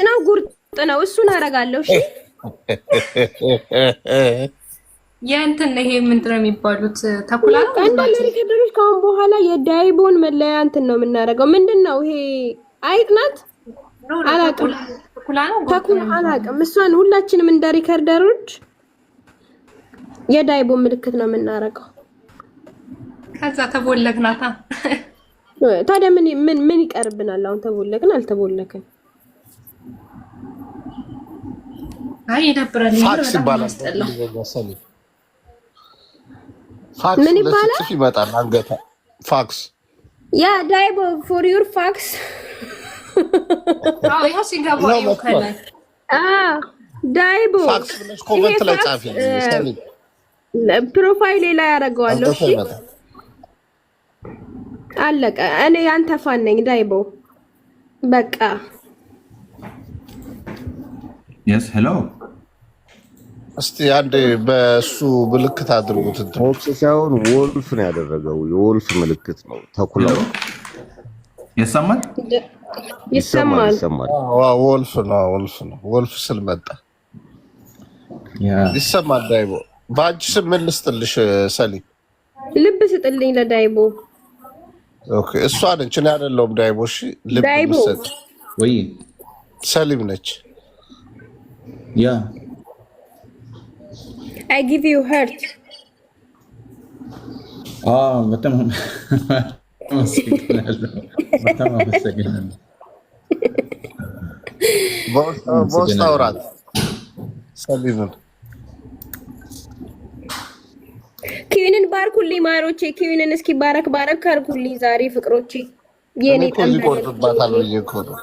ነው ጉርጥ ነው እሱን አረጋለሁ። እሺ የእንትን ይሄ ምንድነው የሚባሉት? ተኩላ ነው አንዳንድ ሪከርደሮች ካሁን በኋላ የዳይቦን መለያ እንትን ነው የምናደርገው። ምንድነው ይሄ? አይጥ ናት? አላውቅም። ተኩላ አላውቅም። እሷን ሁላችንም እንደ ሪከርደሮች የዳይቦን ምልክት ነው የምናደርገው። ከዛ ተቦለግናታ። ታዲያ ምን ይቀርብናል? አሁን ተቦለግን አልተቦለግን አይ ይደብራል። ፋክስ ይባላል። ፋክስ ምን ይባላል? ለጽፍ ይመጣል አንገታ ፋክስ ያ ዳይቦ ፎር ዩር ፋክስ አዎ ያው ሲገባ ይከላል። ዳይቦ ፋክስ ብለሽ ኮሜንት ላይ ጻፊ። ሰሊም ፕሮፋይሌ ላይ ያደርገዋለሁ። እሺ አለቀ። እኔ ያንተ ፋን ነኝ ዳይቦ። በቃ የስ ሄሎ። እስቲ አንዴ በሱ ምልክት አድርጉት። ፎክስ ሳይሆን ወልፍ ነው ያደረገው። የወልፍ ምልክት ነው። ተኩላው ይሰማል ይሰማል። ወልፍ ነው ወልፍ ነው። ወልፍ ስል መጣ ይሰማል። ዳይቦ ባንቺ ስም ምን ልስጥልሽ? ሰሊም ልብ ስጥልኝ ለዳይቦ። ኦኬ እሷ ነች እኔ አይደለሁም ዳይቦ። እሺ ልብ ዳይቦ ልስጥ። ወይ ሰሊም ነች። ያ I give you heart. በጣም አመሰግናለሁ። በውስጥ አውራት ሰሊምን ኪዊንን ባርኩልኝ ማሮቼ። ኪዊንን እስኪ ባረክ አርጉልኝ ዛሬ ፍቅሮቼ። የኔ ቆይ ቆርጥባታል ብዬ እኮ ነው።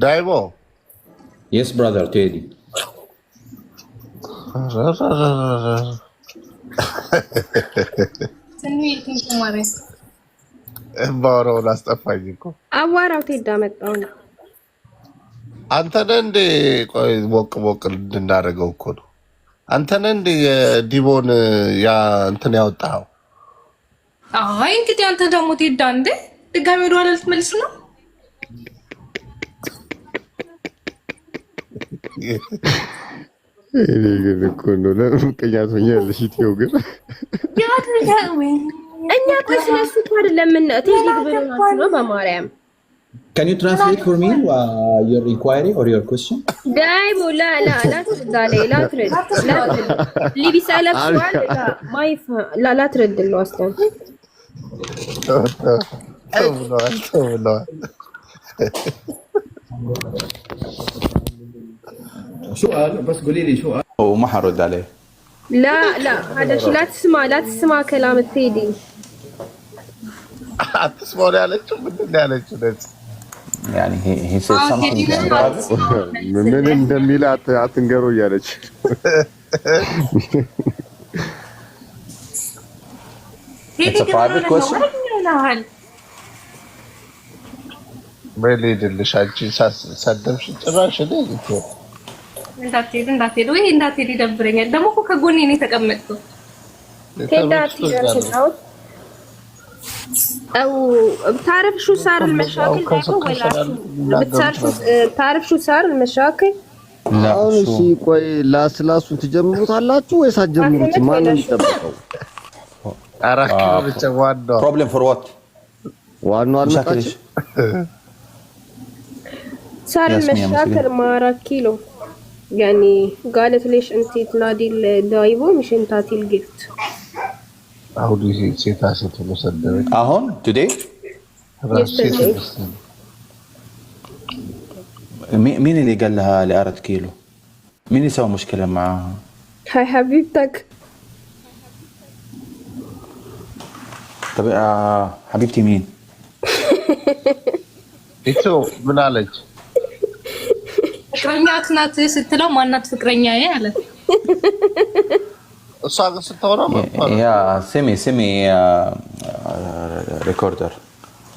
ዳይቦ የስ ብራዘር ቴዲ ባወራውን አስጠፋኝ እኮ። አዋራው ቴዳ መጣው ነው። አንተ ነህ እንደ ቆይ ሞቅ እንድናደርገው እኮ ነው። አንተ ነህ እንደ የዲቦን ያ እንትን ያወጣኸው? አይ እንግዲህ አንተ ደግሞ ቴዳ እንደ ድጋሚ ወደ ኋላ ልትመልስ ነው? እኔ ግን እኮ ነው ለምቀኛት ሆኛለሽ። ኢትዮ ግን እኛ ቆይ ስለሱ እኮ አይደለም ምን ቴዲ ብለናችሁ ነው በማርያም። Can you translate for me your inquiry or your question? ዳይቦ ላ ትረድ ሊቢሳ ለብሷል ማይፍ ላ ትረድ ነው አስተን ተብለዋል سؤال بس قولي لي سؤال وما حرد عليه. لا هذا شيء لا تسمع كلام التيدي. تسمعوا لي على شو بدنا على شو يعني هي said something ምን እንደሚላት አትንገሩ እያለች It's a private question. በሌድልሽ አንቺ ሳደብሽ ጭራሽ እኔ እንዳትሄዱ ወይ እንዳትሄዱ ይደብረኛል። ደግሞ እኮ ከጎኔ ነው የተቀመጥኩት። أو بتعرف شو صار المشاكل ولا بتعرف شو صار المشاكل؟ لا እሺ ቆይ ላስላሱ ትጀምሩታላችሁ ወይስ አትጀምሩት? ማን ነው የሚጠብቀው? አራኪ ብቻ ዋናው problem for what? ዋናው አልመጣች صار المشاكل مع راكيلو يعني قالت ليش انت تنادي الدايبو مش انت تعطي الجفت. አሁን ሴታ ሴት መሰደበች አሁን today مين اللي قال لها لأرد كيلو؟ مين اللي سوى مشكلة معاها؟ هاي حبيبتك. طب حبيبتي مين؟ ኢቶ ምን አለች? ፍቅረኛት ናት ስትለው ማናት ፍቅረኛዬ አለ። እሷ ግን ስታወራ ያ semi recorder.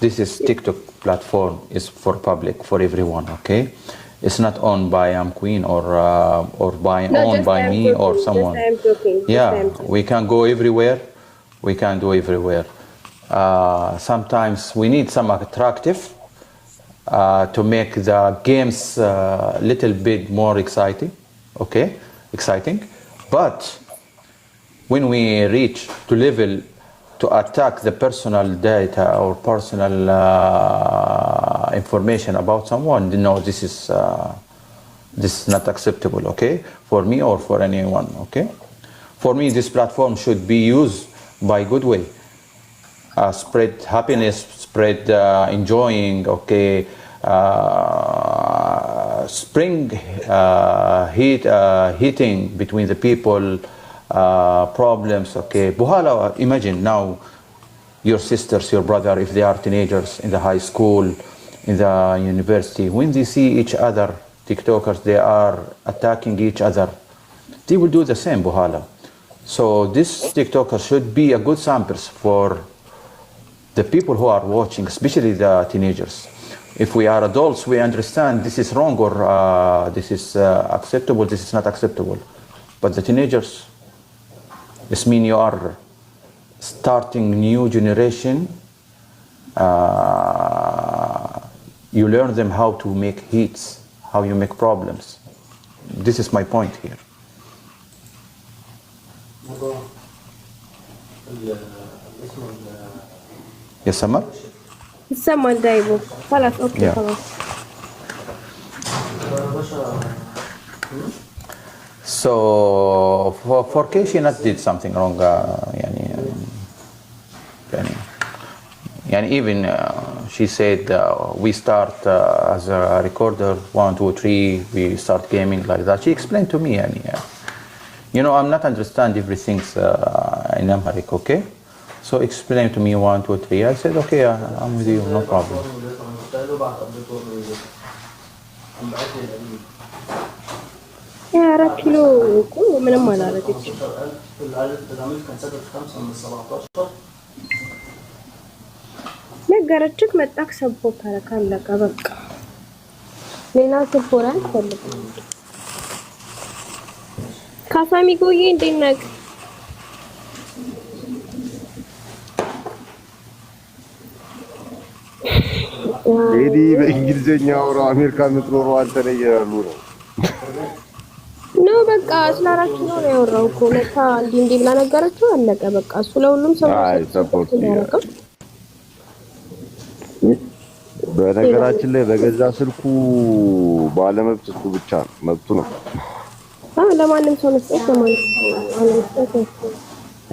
This is TikTok platform is for public for everyone, okay? It's not owned by Queen or owned by me or someone. Yeah, we can go everywhere. We can do everywhere. Sometimes we need some attractive to make the games a little bit more exciting. But when we reach to level to attack the personal data or personal information about someone, no, this is not acceptable, okay, for me or for anyone, okay. For me, this platform should be used by good way, spread happiness, spread enjoying, okay, spring heating between the people, problems, okay. Buhala, imagine now your sisters, your brother, if they are teenagers in the high school, in the university, when they see each other, TikTokers, they are attacking each other, they will do the same, Buhala. So this TikToker should be a good samples for the people who are watching, especially the teenagers. If we are adults, we understand this is wrong or this is acceptable, this is not acceptable. But the teenagers, this means you are starting new generation. You learn them how to make hits, how you make problems. This is my point here. Yes, Samar? Someone دايبو خلاص اوكي خلاص. So for Keshi not did something wrong, يعني even she said we start as a recorder 1 2 3 we start gaming like that. She explained to me يعني you know I'm not understand everything in Amharic, okay? So explain to me 1 2 3. I said okay, I'm with you, no problem. يا 4 كيلو كله من ما نعرفش. ነገረችክ መጣክ ሰፖርት አረካ አለቀ በቃ ሌላ ሰፖርት አልፈልግም። ካሳሚጎዬ እንዴት ነህ? ኤዲ በእንግሊዘኛ አውራ አሜሪካ የምትኖረው አንተ ነህ እያሉ ነው። ኖ በቃ ስላራችሁ ነው ያወራው እኮ ለታ እንዴ ብላ ነገረችው አለቀ በቃ እሱ ለሁሉም ሰው ሰፖርት በነገራችን ላይ በገዛ ስልኩ ባለመብት እሱ ብቻ ነው መብቱ ነው። ለማንም ሰው መስጠት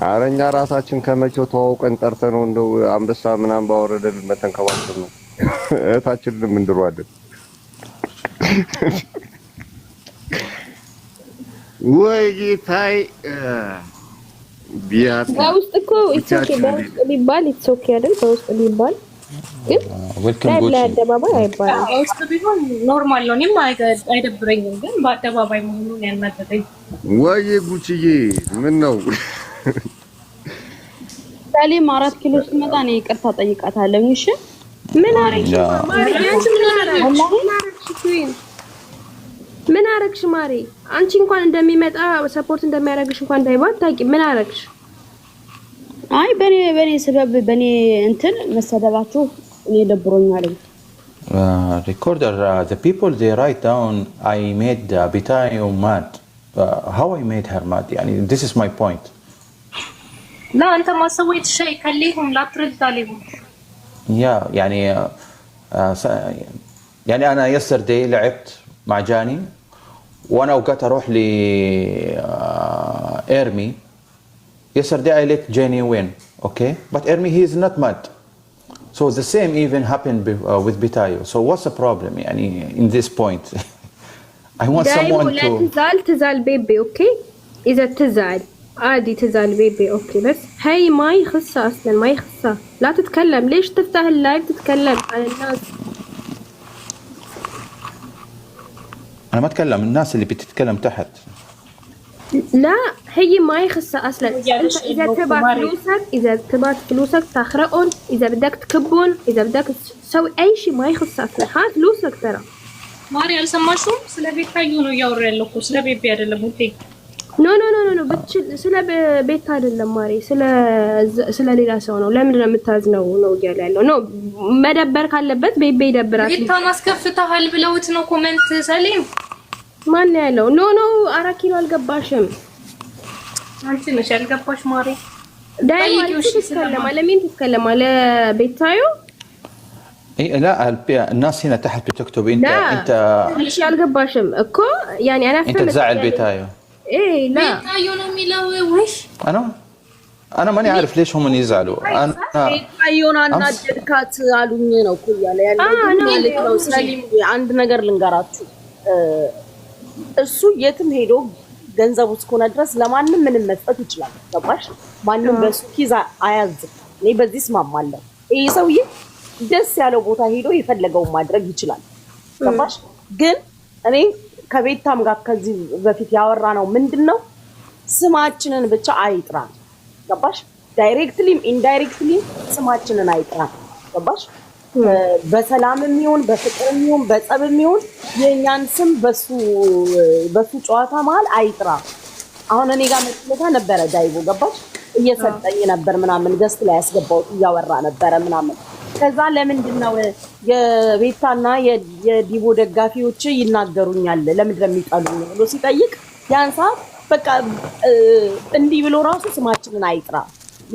ኧረ እኛ ራሳችን ከመቼው ተዋውቀን ጠርተነው እንደው አንበሳ ምናምን ባወረደን መተንከባከብ ነው። እህታችንን ምንድሯለን ወይ ጌታይ ቢያት በውስጥ እኮ ኢትሶኬ በውስጥ ሊባል ኢትሶኬ አይደል? በውስጥ ሊባል ግን ለአደባባይ አይባልም። በውስጥ ቢሆን ኖርማል ነው። እኔም አይደብረኝም፣ ግን በአደባባይ መሆኑን ያናደደኝ ወይ ጉቺዬ ምን ነው ሰሊም 4 ኪሎ ስትመጣ እኔ ይቅርታ ጠይቃታለሁ። እሺ ምን አረግሽ ምን አረግሽ ማሪ? አንቺ እንኳን እንደሚመጣ ሰፖርት እንደሚያደርግሽ እንኳን እንዳይባል ታውቂ። ምን አረግሽ? አይ በኔ ሰበብ በኔ እንትን መሰደባችሁ እኔ ደብሮኛል። Recorder, the people they write down I made Bitayo mad. How I made her mad? يعني this is my point. لا انت ما سويت شيء خليهم لا ترد عليهم. يعني انا yesterday لعبت مع جاني وانا وقت اروح ل ارمي. Yesterday I let Jenny win, okay? But Ermi he is not mad. So the same even happened with Bitayo. So what's the problem يعني in this point? I want someone to تزعل بيبي اوكي؟ اذا تزعل عادي تزعل بيبي اوكي بس هي ما يخصها اصلا ما يخصها لا تتكلم. ليش تفتح اللايف تتكلم عن الناس؟ انا ما اتكلم الناس اللي بتتكلم تحت. لا هي ما يخصها اصلا. انت اذا تبعت فلوسك تخرقهم، اذا بدك تكبهم، اذا بدك تسوي اي شيء ما يخصها اصلا. هات فلوسك ترى ማሪ አልሰማሽም? ስለ ቤታዩ ነው እያወራ ያለው እኮ ስለ ቤቢ አይደለም ውዴ። ኖ ስለ ቤት አይደለም ማሪ፣ ስለ ሌላ ሰው ነው። ለምንድን ነው የምታዝነው ነው እያለ ያለው ነው። መደበር ካለበት ቤቢ ይደብራል። ቤታን አስከፍተሃል ብለውት ነው ኮሜንት ሰሊም። ማን ያለው? ኖ 4 ኪሎ አልገባሽም። አንቺ ነሽ ያልገባሽ ማሪ። ዳይማሪሽ ለምን ትتكلم ለቤታዩ لا الناس هنا تحت بتكتب انت مش ያልገባሽም እኮ يعني انا انت تزعل بيتايو لا بيتايو ነው የሚለው ወይስ انا ماني عارف ليش هم يزعلوا انا بيتايون አናደድካት አሉኝ ነው እኮ ያለ ያለው ሰሊም አንድ ነገር ልንገራችሁ እሱ የትም ሄዶ ገንዘቡ እስከሆነ ድረስ ለማንም ምንም መስጠት ይችላል ገባሽ ማንም በሱ ኪዛ አያዝም እኔ በዚህ ስማማለሁ ይሄ ሰውዬ ደስ ያለው ቦታ ሄዶ የፈለገውን ማድረግ ይችላል ገባሽ ግን እኔ ከቤታም ጋር ከዚህ በፊት ያወራ ነው ምንድነው ስማችንን ብቻ አይጥራ ገባሽ ዳይሬክትሊም ኢንዳይሬክትሊ ስማችንን አይጥራ ገባሽ በሰላምም ይሁን በፍቅርም ይሁን በጸብም ይሁን የኛን ስም በሱ ጨዋታ መሃል አይጥራ አሁን እኔ ጋር መጥለታ ነበር ዳይቦ ገባሽ እየሰጠኝ ነበር ምናምን ገስት ላይ ያስገባው ያወራ ነበር ምናምን ከዛ ለምንድነው የቤታና የዲቦ ደጋፊዎች ይናገሩኛል ለምን እንደሚጣሉኝ ብሎ ሲጠይቅ ያን ሰዓት በቃ እንዲህ ብሎ ራሱ ስማችንን አይጥራ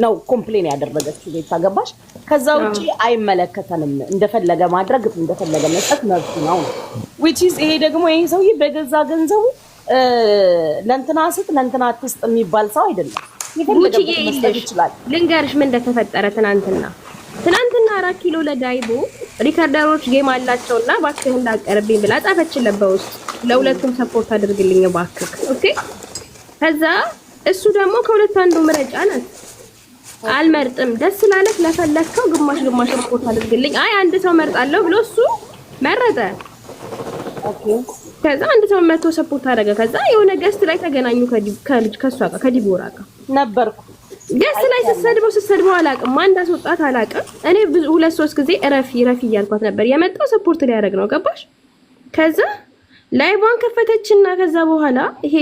ነው ኮምፕሌን ያደረገችው ቤታ ገባሽ ከዛ ውጪ አይመለከተንም እንደፈለገ ማድረግ እንደፈለገ መስጠት መብት ነው which is ይሄ ደግሞ ይሄ ሰውዬ በገዛ ገንዘቡ ለእንትና ስጥ ለእንትና አትስጥ የሚባል ሰው አይደለም ይፈልጋል መስጠት ይችላል ልንገርሽ ምን እንደተፈጠረ ትናንትና 4 ኪሎ ለዳይቦ ሪከርደሮች ጌም አላቸውና ባክህ እንዳቀርብኝ ብላ ጻፈችለት በውስጥ ለሁለቱም ሰፖርት አድርግልኝ ባክህ ኦኬ ከዛ እሱ ደግሞ ከሁለት አንዱ ምረጫ ናት አልመርጥም ደስ ላለክ ለፈለከው ግማሽ ሰፖርት አድርግልኝ አይ አንድ ሰው መርጣለሁ ብሎ እሱ መረጠ ኦኬ ከዛ አንድ ሰው መጥቶ ሰፖርት አደረገ ከዛ የሆነ ገስት ላይ ተገናኙ ከሷ ጋር ከዲቦራ ጋር ነበርኩ ገስት ላይ ስሰድበው አላውቅም ማን እንዳስወጣት አላውቅም እኔ 2-3 ጊዜ ረፊ እያልኳት ነበር የመጣው ሰፖርት ሊያደርግ ነው ገባሽ ከዛ ላይቫን ከፈተችና ከዛ በኋላ ይሄ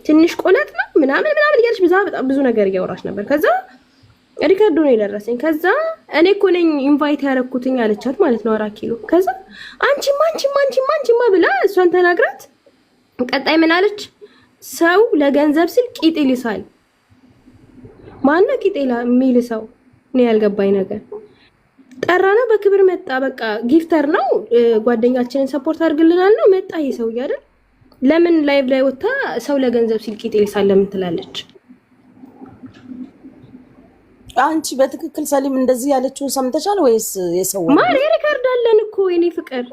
ትንሽ ቆለጥ ነው ምናምን እያለች በጣም ብዙ ነገር እያወራች ነበር ከዛ ሪከርዱ ነው የደረሰኝ ከዛ እኔ እኮ ነኝ ኢንቫይት ያደረኩትኝ አለቻት ማለት ነው 4 ኪሎ ከዛ አንቺማ ብላ እሷን ተናግራት ቀጣይ ምን አለች ሰው ለገንዘብ ሲል ቂጥ ይልሳል ማን ነው ቂጥ የሚል ሰው ነው ያልገባኝ ነገር ጠራ ነው በክብር መጣ በቃ ጊፍተር ነው ጓደኛችንን ሰፖርት አድርግልናል ነው መጣ ይሄ ሰው አይደል ለምን ላይቭ ላይ ወጣ ሰው ለገንዘብ ሲል ቂጥ ይልሳል ለምን ትላለች አንቺ በትክክል ሰሊም እንደዚህ ያለችው ሰምተሻል ወይስ የሰው ማሪ ሪከርድ አለን እኮ የኔ ፍቅር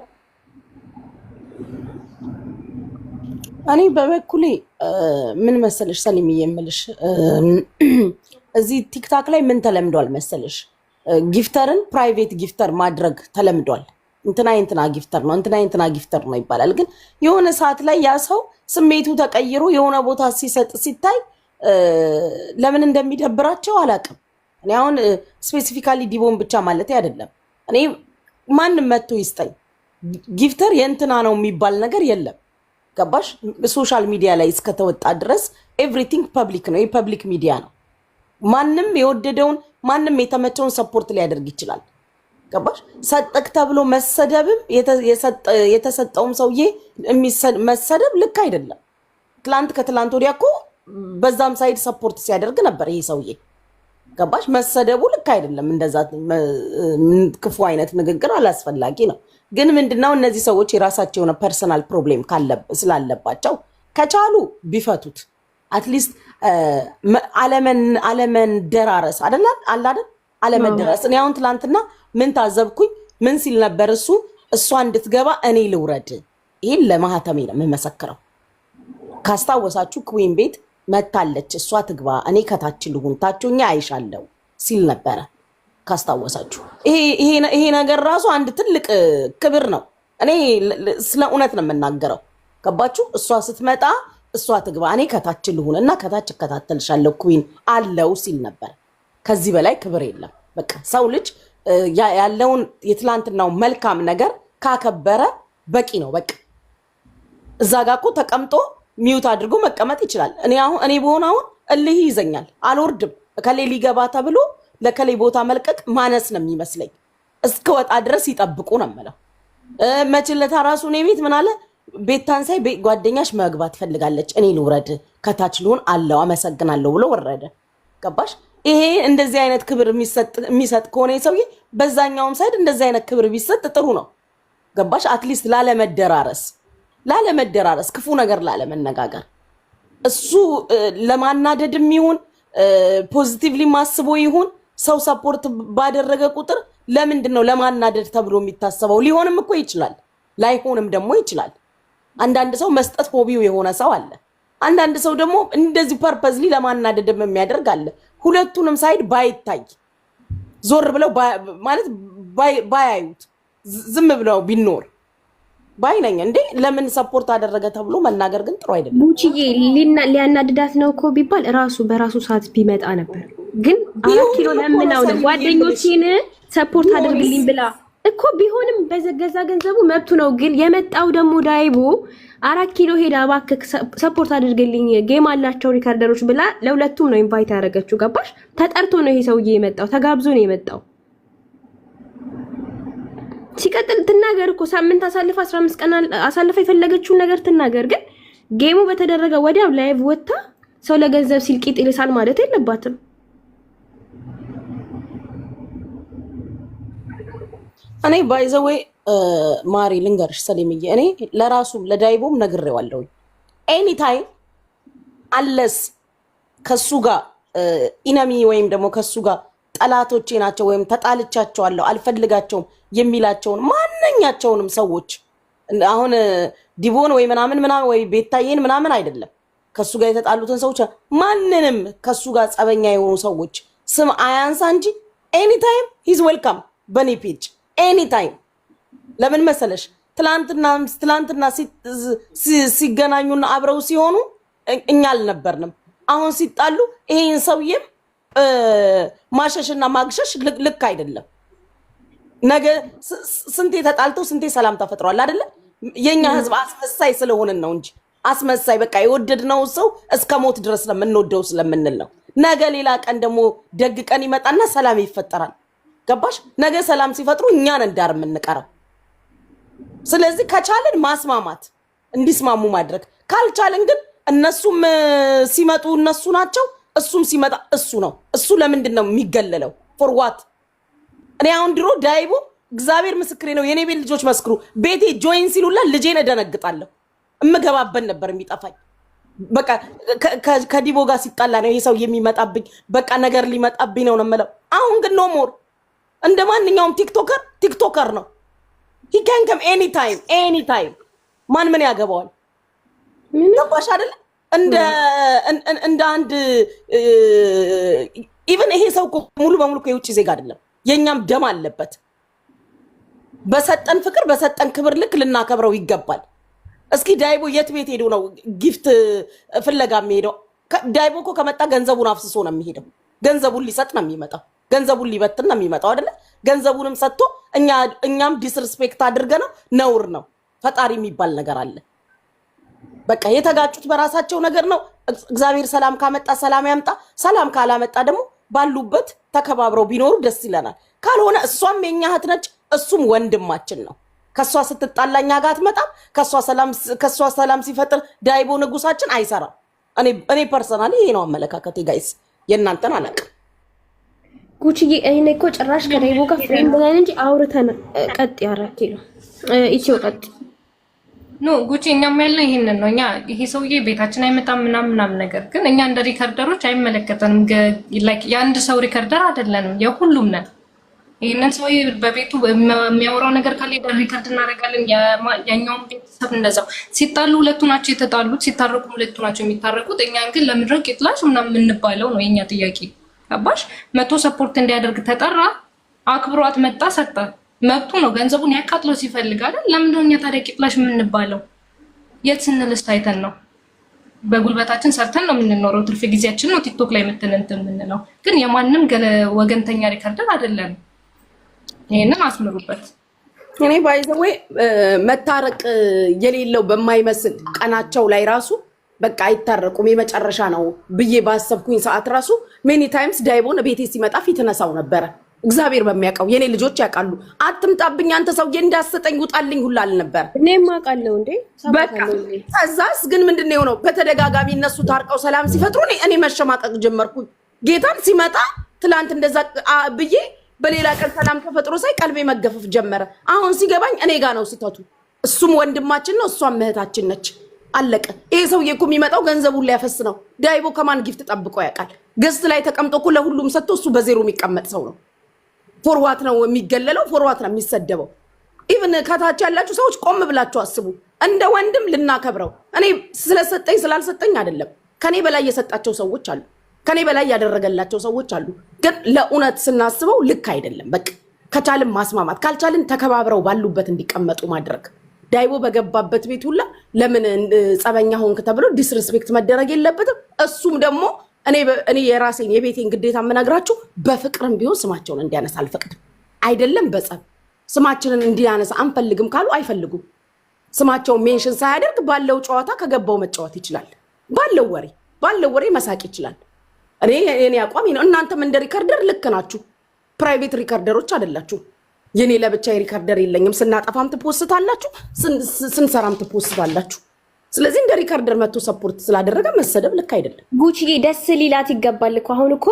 እኔ በበኩሌ ምን መሰለሽ ሰሊም የምልሽ እዚህ ቲክታክ ላይ ምን ተለምዷል መሰለሽ ጊፍተርን ፕራይቬት ጊፍተር ማድረግ ተለምዷል እንትና ጊፍተር ነው እንትና ጊፍተር ነው ይባላል ግን የሆነ ሰዓት ላይ ያ ሰው ስሜቱ ተቀይሮ የሆነ ቦታ ሲሰጥ ሲታይ ለምን እንደሚደብራቸው አላውቅም እኔ አሁን ስፔሲፊካሊ ዲቦን ብቻ ማለት አይደለም እኔ ማንንም መጥቶ ይስጠኝ ጊፍተር የእንትና ነው የሚባል ነገር የለም ገባሽ ሶሻል ሚዲያ ላይ እስከተወጣ ድረስ ኤቭሪቲንግ ፐብሊክ ነው የፐብሊክ ሚዲያ ነው ማንንም የወደደውን ማንንም የተመቸውን ሰፖርት ሊያደርግ ይችላል ገባሽ ሰጠክ ተብሎ መሰደብም የተሰጠውም ሰውዬ መሰደብ ልክ አይደለም ትላንት ከትላንት ወዲያ እኮ በዛም ሳይድ ሰፖርት ሲያደርግ ነበር ይሄ ሰውዬ ገባሽ መሰደቡ ልክ አይደለም እንደዛ ክፉ አይነት ንግግር አላስፈላጊ ነው ግን ምንድነው እነዚህ ሰዎች የራሳቸው የሆነ ፐርሰናል ፕሮብሌም ስላለባቸው ከቻሉ ቢፈቱት አትሊስት አለመን ደራረስ አይደል አለመደረስ እኔ አሁን ትላንትና ምን ታዘብኩኝ ምን ሲል ነበር እሷ እንድትገባ እኔ ልውረድ ይሄን ለማህተሜ ነው የምመሰክረው ካስታወሳችሁ ኩዊን ቤት መታለች እሷ ትግባ እኔ ከታች ልሁን ታችኛ አይሻለው ሲል ነበር ካስታወሳችሁ ይሄ ነገር ራሱ አንድ ትልቅ ክብር ነው እኔ ስለ እውነት ነው የምናገረው ገባችሁ እሷ ስትመጣ እሷ ትግባ እኔ ከታች ልሁንና ከታች ከተታተልሻለሁ ኩዊን አለው ሲል ነበር ከዚህ በላይ ክብር የለም በቃ ሰው ልጅ ያለውን የትላንትናው መልካም ነገር ካከበረ በቂ ነው። በቃ እዛ ጋር እኮ ተቀምጦ ሚውት አድርጎ መቀመጥ ይችላል። እኔ በሆነ አሁን እልህ ይዘኛል፣ አልወርድም። ከሌ ሊገባ ተብሎ ለከሌ ቦታ መልቀቅ ማነስ ነው የሚመስለኝ። እስከወጣ ድረስ ይጠብቁ ነው የምለው። መችለታ ራሱ ነው ቤት ምን አለ ቤታን ሳይ ጓደኛሽ መግባት ፈልጋለች፣ እኔ ልውረድ ከታች ልሆን አለው አመሰግናለሁ ብሎ ወረደ። ገባሽ? ይሄ እንደዚህ አይነት ክብር የሚሰጥ ከሆነ ሰውዬ በዛኛውም ሳይድ እንደዚህ አይነት ክብር ቢሰጥ ጥሩ ነው። ገባሽ? አትሊስት ላለመደራረስ ክፉ ነገር ላለመነጋገር እሱ ለማናደድም ይሁን ፖዚቲቭሊ ማስቦ ይሁን ሰው ሰፖርት ባደረገ ቁጥር ለምንድን ነው ለማናደድ ተብሎ የሚታሰበው? ሊሆንም እኮ ይችላል፣ ላይሆንም ደግሞ ይችላል። አንዳንድ ሰው መስጠት ሆቢው የሆነ ሰው አለ። አንዳንድ ሰው ደግሞ እንደዚህ ፐርፐዝሊ ለማናደድም የሚያደርግ አለ። ሁለቱንም ሳይድ ባይታይ ዞር ብለው ማለት ባያዩት ዝም ብለው ቢኖር ባይነኝ እንዴ ለምን ሰፖርት አደረገ ተብሎ መናገር ግን ጥሩ አይደለም። ቡቺዬ ሊያናድዳት ነው እኮ ቢባል ራሱ በራሱ ሰዓት ቢመጣ ነበር። ግን 4 ኪሎ ለምናው ነው ጓደኞቼን ሰፖርት አድርግልኝ ብላ እኮ ቢሆንም በዘገዛ ገንዘቡ መብቱ ነው። ግን የመጣው ደግሞ ዳይቦ 4 ኪሎ ሄዳ እባክህ ሰፖርት አድርግልኝ ጌም አላቸው ሪካርደሮች ብላ ለሁለቱም ነው ኢንቫይት ያደረገችው። ገባሽ? ተጠርቶ ነው ይሄ ሰውዬ የመጣው፣ ተጋብዞ ነው የመጣው። ሲቀጥል ትናገር እኮ ሳምንት አሳልፋ 15 ቀን አሳልፋ የፈለገችውን ነገር ትናገር። ግን ጌሙ በተደረገ ወዲያው ላይቭ ወጣ ሰው ለገንዘብ ሲል ቂጥ ይልሳል ማለት የለባትም። እኔ ባይ ዘ ዌይ ማሪ ልንገርሽ ሰሌምዬ፣ እኔ ለራሱም ለዳይቦም ነግሬዋለሁ። ኤኒ ታይም አለስ ከሱ ጋር ኢነሚ ወይም ደግሞ ከሱ ጋር ጠላቶቼ ናቸው ወይም ተጣልቻቸዋለሁ አልፈልጋቸውም የሚላቸውን ማንኛቸውንም ሰዎች አሁን ዲቦን ወይ ምናምን ወይ ቤታዬን ምናምን አይደለም ከሱ ጋር የተጣሉትን ሰዎች ማንንም ከሱ ጋር ጸበኛ የሆኑ ሰዎች ስም አያንሳ እንጂ ኤኒ ታይም ሂዝ ዌልካም በኔ ፔጅ ኤኒ ታይም። ለምን መሰለሽ ትላንትና ሲገናኙና አብረው ሲሆኑ እኛ አልነበርንም። አሁን ሲጣሉ ይሄን ሰውዬም ማሸሽና ማግሸሽ ልክ አይደለም። ነገ ስንቴ ተጣልተው ስንቴ ሰላም ተፈጥሯል አይደለ? የኛ ህዝብ አስመሳይ ስለሆነን ነው እንጂ አስመሳይ በቃ የወደድነው ሰው እስከ ሞት ድረስ ለምንወደው ስለምንል ነው። ነገ ሌላ ቀን ደግሞ ደግ ቀን ይመጣና ሰላም ይፈጠራል። ገባሽ? ነገ ሰላም ሲፈጥሩ እኛን እንዳር የምንቀረው። ስለዚህ ከቻልን ማስማማት እንዲስማሙ ማድረግ፣ ካልቻልን ግን እነሱም ሲመጡ እነሱ ናቸው፣ እሱም ሲመጣ እሱ ነው። እሱ ለምንድን ነው የሚገለለው? ፎር ዋት? እኔ አሁን ድሮ ዳይቦ እግዚአብሔር ምስክሬ ነው፣ የኔ ቤት ልጆች መስክሩ፣ ቤቴ ጆይን ሲሉላ ልጄን እደነግጣለሁ። እምገባበት ነበር የሚጠፋኝ። በቃ ከዲቦ ጋር ሲጣላ ነው ይሄ ሰው የሚመጣብኝ፣ በቃ ነገር ሊመጣብኝ ነው የምለው። አሁን ግን ኖ ሞር። እንደ ማንኛውም ቲክቶከር ነው። he can come anytime ማን ምን ያገባዋል? ገባሽ አይደለ? እንደ አንድ ኢቭን ይሄ ሰው ሙሉ በሙሉ የውጭ ዜጋ አይደለም፣ የኛም ደም አለበት። በሰጠን ፍቅር በሰጠን ክብር ልክ ልናከብረው ይገባል። እስኪ ዳይቦ የት ቤት ሄዶ ነው ጊፍት ፍለጋ የሚሄደው? ዳይቦ እኮ ከመጣ ገንዘቡን አፍስሶ ነው የሚሄደው። ገንዘቡን ሊሰጥ ነው የሚመጣው፣ ገንዘቡን ሊበትን ነው የሚመጣው አይደለ? ገንዘቡንም ሰጥቶ እኛም ዲስሪስፔክት አድርገነው ነውር ነው። ፈጣሪ የሚባል ነገር አለ። በቃ የተጋጩት በራሳቸው ነገር ነው። እግዚአብሔር ሰላም ካመጣ ሰላም ያምጣ፣ ሰላም ካላመጣ ደግሞ ባሉበት ተከባብረው ቢኖሩ ደስ ይለናል። ካልሆነ እሷም የኛ እህት ነች፣ እሱም ወንድማችን ነው። ከሷ ስትጣላኛ ጋር አትመጣም። ከሷ ሰላም ሲፈጥር ዳይቦ ንጉሳችን አይሰራም። እኔ ፐርሰናሊ ይሄ ነው አመለካከቴ። ጋይስ የእናንተን አላውቅም። ጉቺዬ እኔ እኮ ጭራሽ ከዳይቦ ጋር ፍሬንድ ነን እንጂ አውርተን ቀጥ ያራኪ ነው ኢትዮ ቀጥ ኖ ጉቺ እኛም ያለው ይሄንን ነው። እኛ ይሄ ሰውዬ ቤታችን አይመጣም ምናምን ነገር ግን እኛ እንደ ሪከርደሮች አይመለከተንም። ላይክ የአንድ ሰው ሪከርደር አይደለንም፣ የሁሉም ነን። ይሄንን ሰውዬ በቤቱ የሚያወራው ነገር ካለ ሪከርድ እናደርጋለን። ያኛውን ቤተሰብ እንደዛው ሲጣሉ ሁለቱ ናቸው የተጣሉት፣ ሲታረቁ ሁለቱ ናቸው የሚታረቁት። እኛን ግን ለምድረቅ ይጥላሽ ምናምን የምንባለው ነው የኛ ጥያቄ። ገባሽ? መቶ ሰፖርት እንዲያደርግ ተጠራ፣ አክብሯት መጣ፣ ሰጠ፣ መብቱ ነው። ገንዘቡን ያቃጥሎ ሲፈልግ አይደል? ለምን ነው እኛ ታዲያ ቂጥላሽ የምንባለው? የት ስንልስ ታይተን ነው? በጉልበታችን ሰርተን ነው የምንኖረው። ትርፍ ጊዜያችን ነው ቲክቶክ ላይ እንትን የምንለው። ግን የማንም ወገንተኛ ሪከርደር አይደለም። ይሄንን አስምሩበት። እኔ ባይዘው መታረቅ የሌለው በማይመስል ቀናቸው ላይ ራሱ በቃ አይታረቁም የመጨረሻ ነው ብዬ ባሰብኩኝ ሰዓት ራሱ ሜኒ ታይምስ ዳይቦን ቤቴ ሲመጣ ፊት ነሳው ነበር። እግዚአብሔር በሚያውቀው የኔ ልጆች ያውቃሉ። አትምጣብኝ አንተ ሰውዬ እንዳሰጠኝ ውጣልኝ ሁላ አልነበር። እኔም አውቃለሁ እንዴ በቃ ከዛስ ግን ምንድነው ነው በተደጋጋሚ እነሱ ታርቀው ሰላም ሲፈጥሩ እኔ መሸማቀቅ ጀመርኩኝ። ጌታን ሲመጣ ትላንት እንደዛ ብዬ በሌላ ቀን ሰላም ተፈጥሮ ሳይ ቀልቤ መገፈፍ ጀመረ። አሁን ሲገባኝ እኔ ጋር ነው ስተቱ። እሱም ወንድማችን ነው እሷም እህታችን ነች። አለቀ። ይሄ ሰውዬ እኮ የሚመጣው ገንዘቡን ሊያፈስ ነው። ዳይቦ ከማን ጊፍት ጠብቆ ያውቃል? ገስት ላይ ተቀምጦ እኮ ለሁሉም ሰጥቶ እሱ በዜሮ የሚቀመጥ ሰው ነው። ፎርዋት ነው የሚገለለው፣ ፎርዋት ነው የሚሰደበው። ኢቭን ከታች ያላችሁ ሰዎች ቆም ብላችሁ አስቡ። እንደ ወንድም ልናከብረው። እኔ ስለሰጠኝ ስላልሰጠኝ አይደለም። ከኔ በላይ የሰጣቸው ሰዎች አሉ። ከኔ በላይ ያደረገላቸው ሰዎች አሉ። ግን ለእውነት ስናስበው ልክ አይደለም። በቃ ከቻልን ማስማማት ካልቻልን ተከባብረው ባሉበት እንዲቀመጡ ማድረግ። ዳይቦ በገባበት ቤት ሁላ ለምን ጸበኛ ሆንክ ተብሎ ዲስሪስፔክት መደረግ የለበትም። እሱም ደግሞ እኔ የራሴን የቤቴን ግዴታ የምነግራችሁ በፍቅርም ቢሆን ስማቸውን እንዲያነሳ አልፈቅድም። አይደለም በጸብ ስማችንን እንዲያነሳ አንፈልግም ካሉ አይፈልጉም። ስማቸውን ሜንሽን ሳያደርግ ባለው ጨዋታ ከገባው መጫወት ይችላል። ባለው ወሬ መሳቅ ይችላል። እኔ አቋም ነው። እናንተም እንደ ሪከርደር ልክ ናችሁ። ፕራይቬት ሪከርደሮች አይደላችሁ። የኔ ለብቻ ሪከርደር የለኝም። ስናጠፋም ትፖስታላችሁ፣ ስንሰራም ትፖስታላችሁ። ስለዚህ እንደ ሪከርደር መጥቶ ሰፖርት ስላደረገ መሰደብ ልክ አይደለም። ጉቺዬ ደስ ሊላት ይገባል እኮ። አሁን እኮ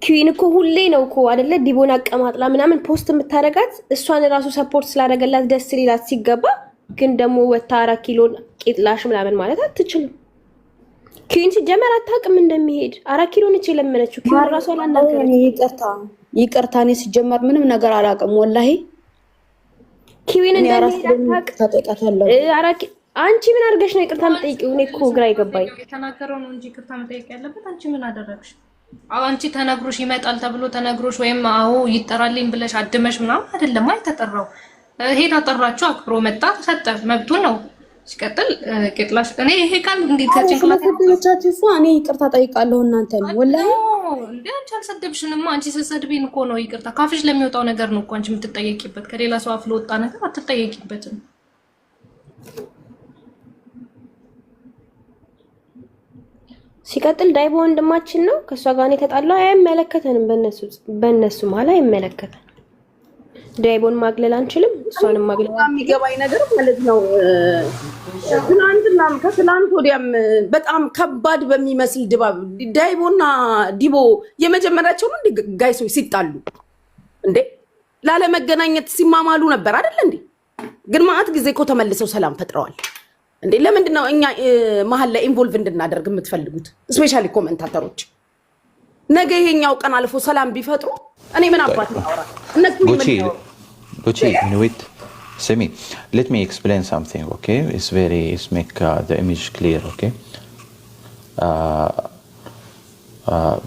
ኪዊን እኮ ሁሌ ነው እኮ አይደለ ዲቦን አቀማጥላ ምናምን ፖስት የምታደርጋት እሷን ራሱ ሰፖርት ስላደረገላት ደስ ሊላት ሲገባ፣ ግን ደግሞ ወታ 4 ኪሎ ቄጥላሽ ምናምን ማለት አትችልም። ኪዊን ሲጀመር አታውቅም እንደሚሄድ 4 ኪሎ ነች የለመነችው። ኪዊን ራሱ አላናገረች። ይቅርታ እኔ ሲጀመር ምንም ነገር አላውቅም ወላሂ። ኪዊን እንደሚሄድ አንቺ ምን አድርገሽ ነው ይቅርታ የምጠይቂው? እኔ እኮ ግራ ይገባኝ። የተናገረው ነው እንጂ ይቅርታ መጠየቅ ያለበት አንቺ ምን አደረግሽ? አንቺ ተነግሮሽ ይመጣል ተብሎ ተነግሮሽ ወይም አዎ ይጠራልኝ ብለሽ አድመሽ ምናምን አይደለም። አይተጠራው ሄዳ ጠራችሁ፣ አክብሮ መጣ፣ ሰጠ፣ መብቱ ነው። ሲቀጥል ቄጥላሽ እኔ ይሄ ቃል እንዴት ተጨንቅላት ስለተደረቻችሁ እኔ ይቅርታ ጠይቃለሁ እናንተ ነው ወላሂ። እንዴ አንቺ አልሰደብሽንማ። አንቺ ስትሰድቢን እኮ ነው ይቅርታ ካፍሽ ለሚወጣው ነገር ነው እኮ አንቺ የምትጠየቂበት። ከሌላ ሰው አፍ ለወጣ ነገር አትጠየቂበትም። ሲቀጥል ዳይቦ ወንድማችን ነው። ከሷ ጋር ነው የተጣላው። አይመለከተንም። በእነሱ ማለት አይመለከተንም። ዳይቦን ማግለል አንችልም፣ እሷንም ማግለል የሚገባኝ ነገር ማለት ነው። ትናንትና ከትላንት ወዲያም በጣም ከባድ በሚመስል ድባብ ዳይቦና ዲቦ የመጀመሪያቸው ነው እንዴ ጋይሶች ሲጣሉ እንዴ ላለመገናኘት ሲማማሉ ነበር አይደል እንዴ? ግን ማአት ጊዜ እኮ ተመልሰው ሰላም ፈጥረዋል እንዴ። ለምንድን ነው እኛ መሀል ላይ ኢንቮልቭ እንድናደርግ የምትፈልጉት? ስፔሻሊ ኮሜንታተሮች ነገ ይሄኛው ቀን አልፎ ሰላም ቢፈጥሩ እኔ ምን አባት ነው አውራ እነሱ ምን Gucci, wait, Semi, let me explain something, okay? It's make the image clear, okay?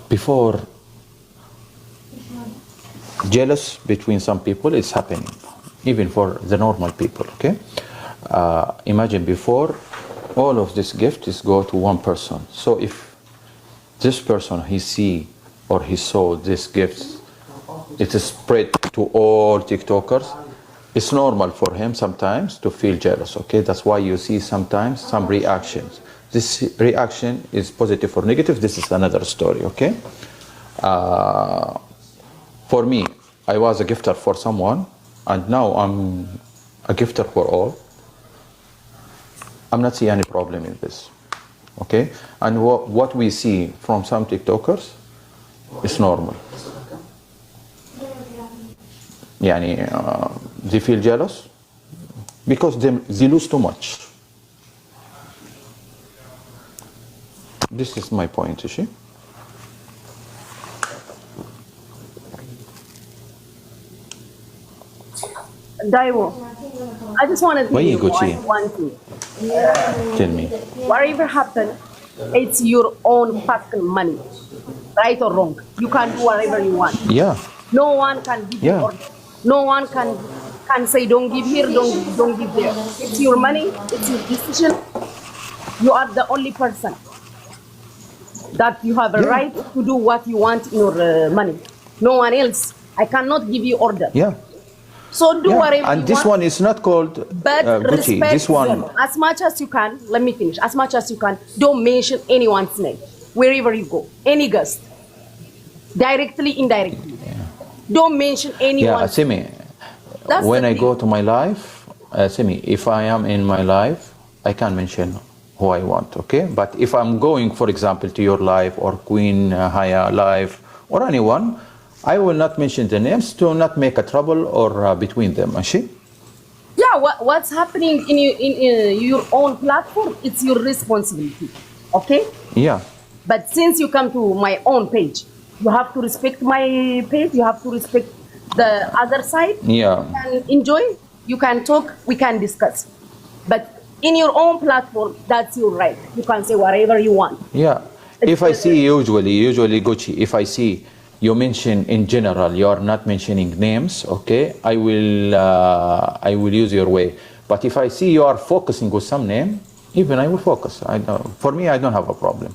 Before, jealous between some people is happening, even for the normal people, okay? Imagine before, all of this gift is go to one person. So if this person, he see or he saw this gift, it is spread to all TikTokers. It's normal for him sometimes to feel jealous, okay? That's why you see sometimes some reactions. This reaction is positive or negative. This is another story, okay? For me, I was a gifter for someone, and now I'm a gifter for all. I'm not seeing any problem in this, okay? And what we see from some TikTokers is normal. يعني they feel jealous because they lose too much. This is my point, you see? Daiwo, I just want to tell you one thing. Tell me. Whatever happened, it's your own fucking money. Right or wrong. You can do whatever you want. Yeah. No one can give you order. No one can say don't give here, don't give there. It's your money, it's your decision. You are the only person that you have a right to do what you want in your money. No one else. I cannot give you order. Yeah. So do whatever And you this want, one is not called but Gucci. respect This one, them as much as you can. Let me finish. As much as you can, don't mention anyone's name wherever you go. Any guest, directly, indirectly. Don't mention anyone. yeah, Simi. That's When the I thing. go to my life, Simi, if I am in my life, I can mention who I want, okay? But if I'm going, for example, to your life or Queen Haya life or anyone, I will not mention the names to not make a trouble or between them, ماشي? Yeah, what's happening in your own platform, it's your responsibility. Okay? Yeah. But since you come to my own page, you have to respect my page, you have to respect the other side. Yeah. You can enjoy, you can talk, we can discuss. But in your own platform, that's your right. You can say whatever you want. Yeah. If I see usually Gucci, if I see you mention in general, you are not mentioning names, okay, I will use your way. But if I see you are focusing with some name, even I will focus. For me, I don't have a problem.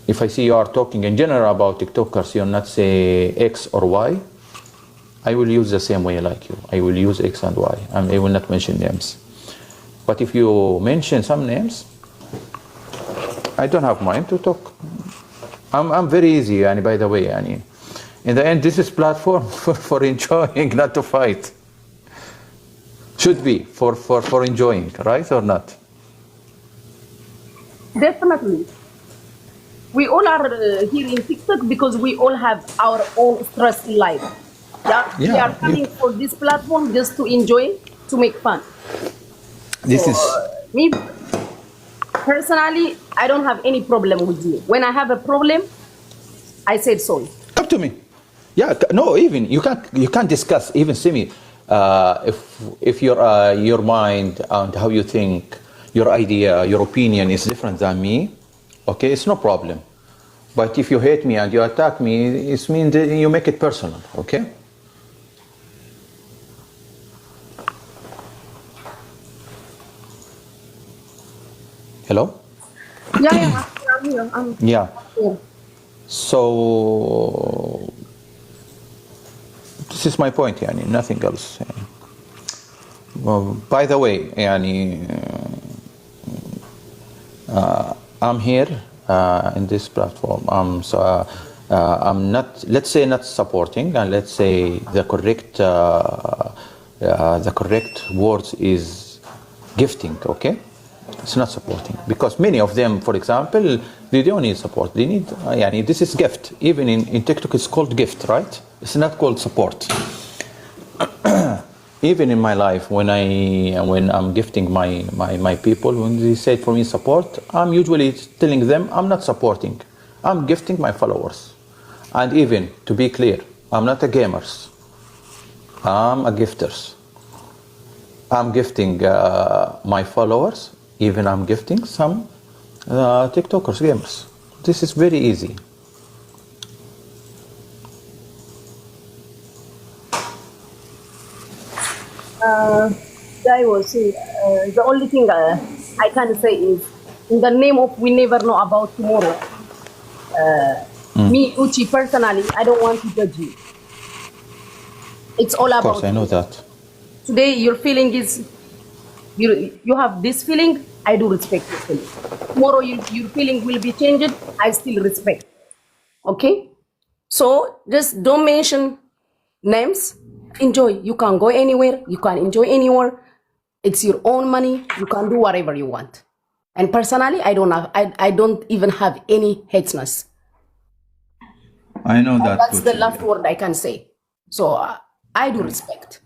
If I see you are talking in general about TikTokers, you'll not say X or Y, I will use the same way like you. I will use X and Y. I will not mention names. But if you mention some names, I don't have mind to talk. I'm very easy, yani, by the way. Yani. In the end, this is platform for enjoying, not to fight. Should be for enjoying, right or not? Definitely. We all are here in TikTok because we all have our own stress in life. Yeah? We are coming for this platform just to enjoy, to make fun. This is Me, personally, I don't have any problem with you. When I have a problem, I said sorry. up to me. Yeah, no, even you can't discuss even Simi. If your mind and how you think, your idea, your opinion is different than me, okay, it's no problem. But if you hate me and you attack me, it means that you make it personal, okay? Hello? Yeah, I'm here. I'm Yeah. here. So this is my point, yani, nothing else. Well, by the way, yani, I'm here in this platform. I'm not, let's say, not supporting, and let's say the correct words is gifting. Okay, it's not supporting, because many of them, for example, they don't need support. They need, yani, this is gift. Even in TikTok, it's called gift, right? It's not called support. Even in my life, when I'm gifting my people, when they say for me support, I'm usually telling them I'm not supporting. I'm gifting my followers. And even, to be clear, I'm not a gamers. I'm a gifters. I'm gifting my followers. Even I'm gifting some TikTokers, gamers. This is very easy. I will say the only thing I can say is, in the name of we never know about tomorrow. Me, Uchi, personally, I don't want to judge you. It's all Of about course, I know that. today. Your feeling is you have this feeling. I do respect your feeling. Tomorrow your feeling will be changed. I still respect. Okay, so just don't mention names. Enjoy. You can go anywhere. You can enjoy anywhere. It's your own money. You can do whatever you want. And personally, I don't even have any hateness. I know that. That's the last word I can say. So I do respect.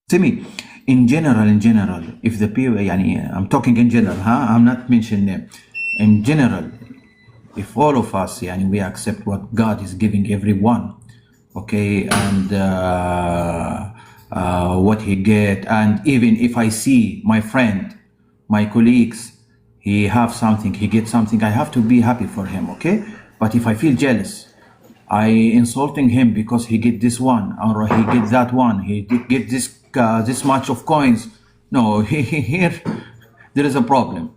Simi, in general, if the people, yani, I'm talking in general, I'm not mentioning them. In general, if all of us, yani, we accept what God is giving everyone, okay, and what he get, and even if I see my friend, my colleagues, he have something, he gets something, I have to be happy for him, okay? But if I feel jealous, I insulting him because he get this one or he get that one, he get this much of coins. No, here there is a problem,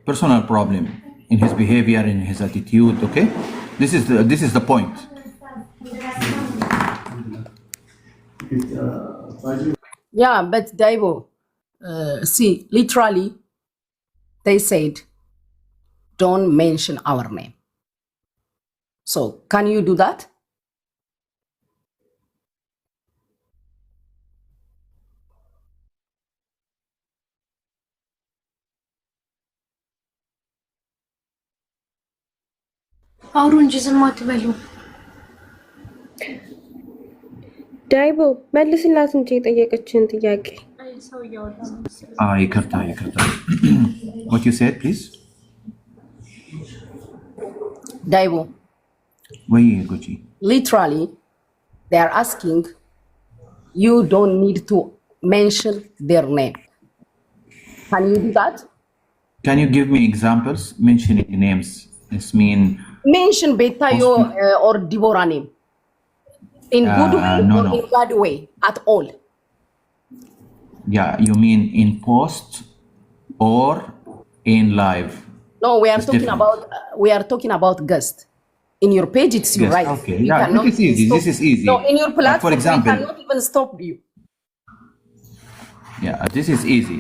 personal problem in his behavior, in his attitude. Okay, this is the point. Yeah, but Daibo, see, literally, they said, don't mention our name. So, can you do that? አውሩ እንጂ ዝም አትበሉ። ዳይቦ መልስላት እንጂ የጠየቀችን ጥያቄ። ይቅርታ። What you said, please? Daibo. Wait, Gucci. Literally, they are asking, you don't need to mention their name. Can you do that? Can you give me examples? Mentioning names. This mean... Mention Betayo or Deborah name. In good way no. In bad way at all. Yeah, you mean in post or in live? No, It's different. we are talking about guest. In your page, it's your Yes, right. okay. We Yeah, cannot this is easy. stop- This is easy. No, in your Like, platform, for example, we cannot even stop you. yeah, this is easy.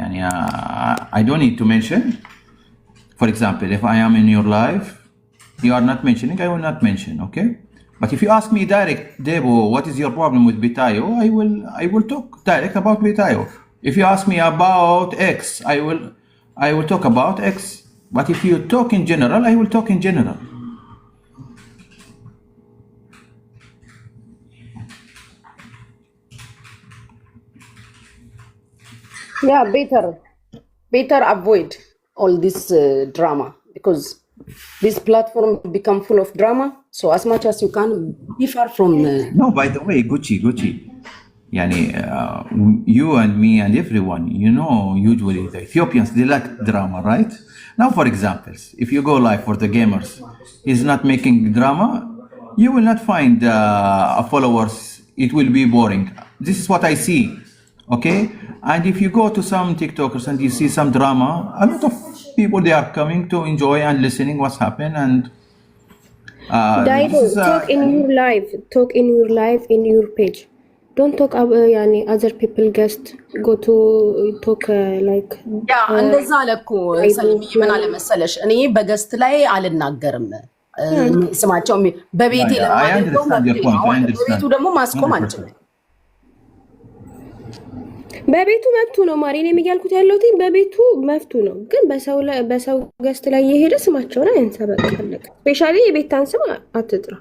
Yani, I don't need to mention. For example, if I am in your live, you are not mentioning, I will not mention, okay? But if you ask me direct, Debo, what is your problem with Bitayo? I will talk direct about Bitayo. If you ask me about X, I will talk about X. But if you talk in general, I will talk in general. Yeah, better avoid all this drama because this platform become full of drama. So as much as you can, be far from. No, by the way, Gucci. Yani, you and me and everyone, you know, usually the Ethiopians, they like drama, right? Now, for example, if you go live for the gamers, he's not making drama, you will not find followers. It will be boring. This is what I see, okay? And if you go to some TikTokers and you see some drama, a lot of people, they are coming to enjoy and listening what's happened. And Daibo, talk in your live. Talk in your live in your page. Don't talk about other people guest. Go to talk like. Yeah, እንደዛ አለ እኮ ሰሊምዬ ምን አለ መሰለሽ እኔ በገስት ላይ አልናገርም ስማቸው በቤቴ ለማድረግ በቤቱ ደግሞ ማስቆም አንችልም። በቤቱ መብቱ ነው ማሪ። እኔም እያልኩት ያለሁት በቤቱ መብቱ ነው፣ ግን በሰው ገስት ላይ የሄደ ስማቸውን አይንሰበቀልቅ። ስፔሻሊ የቤታን ስም አትጥራ።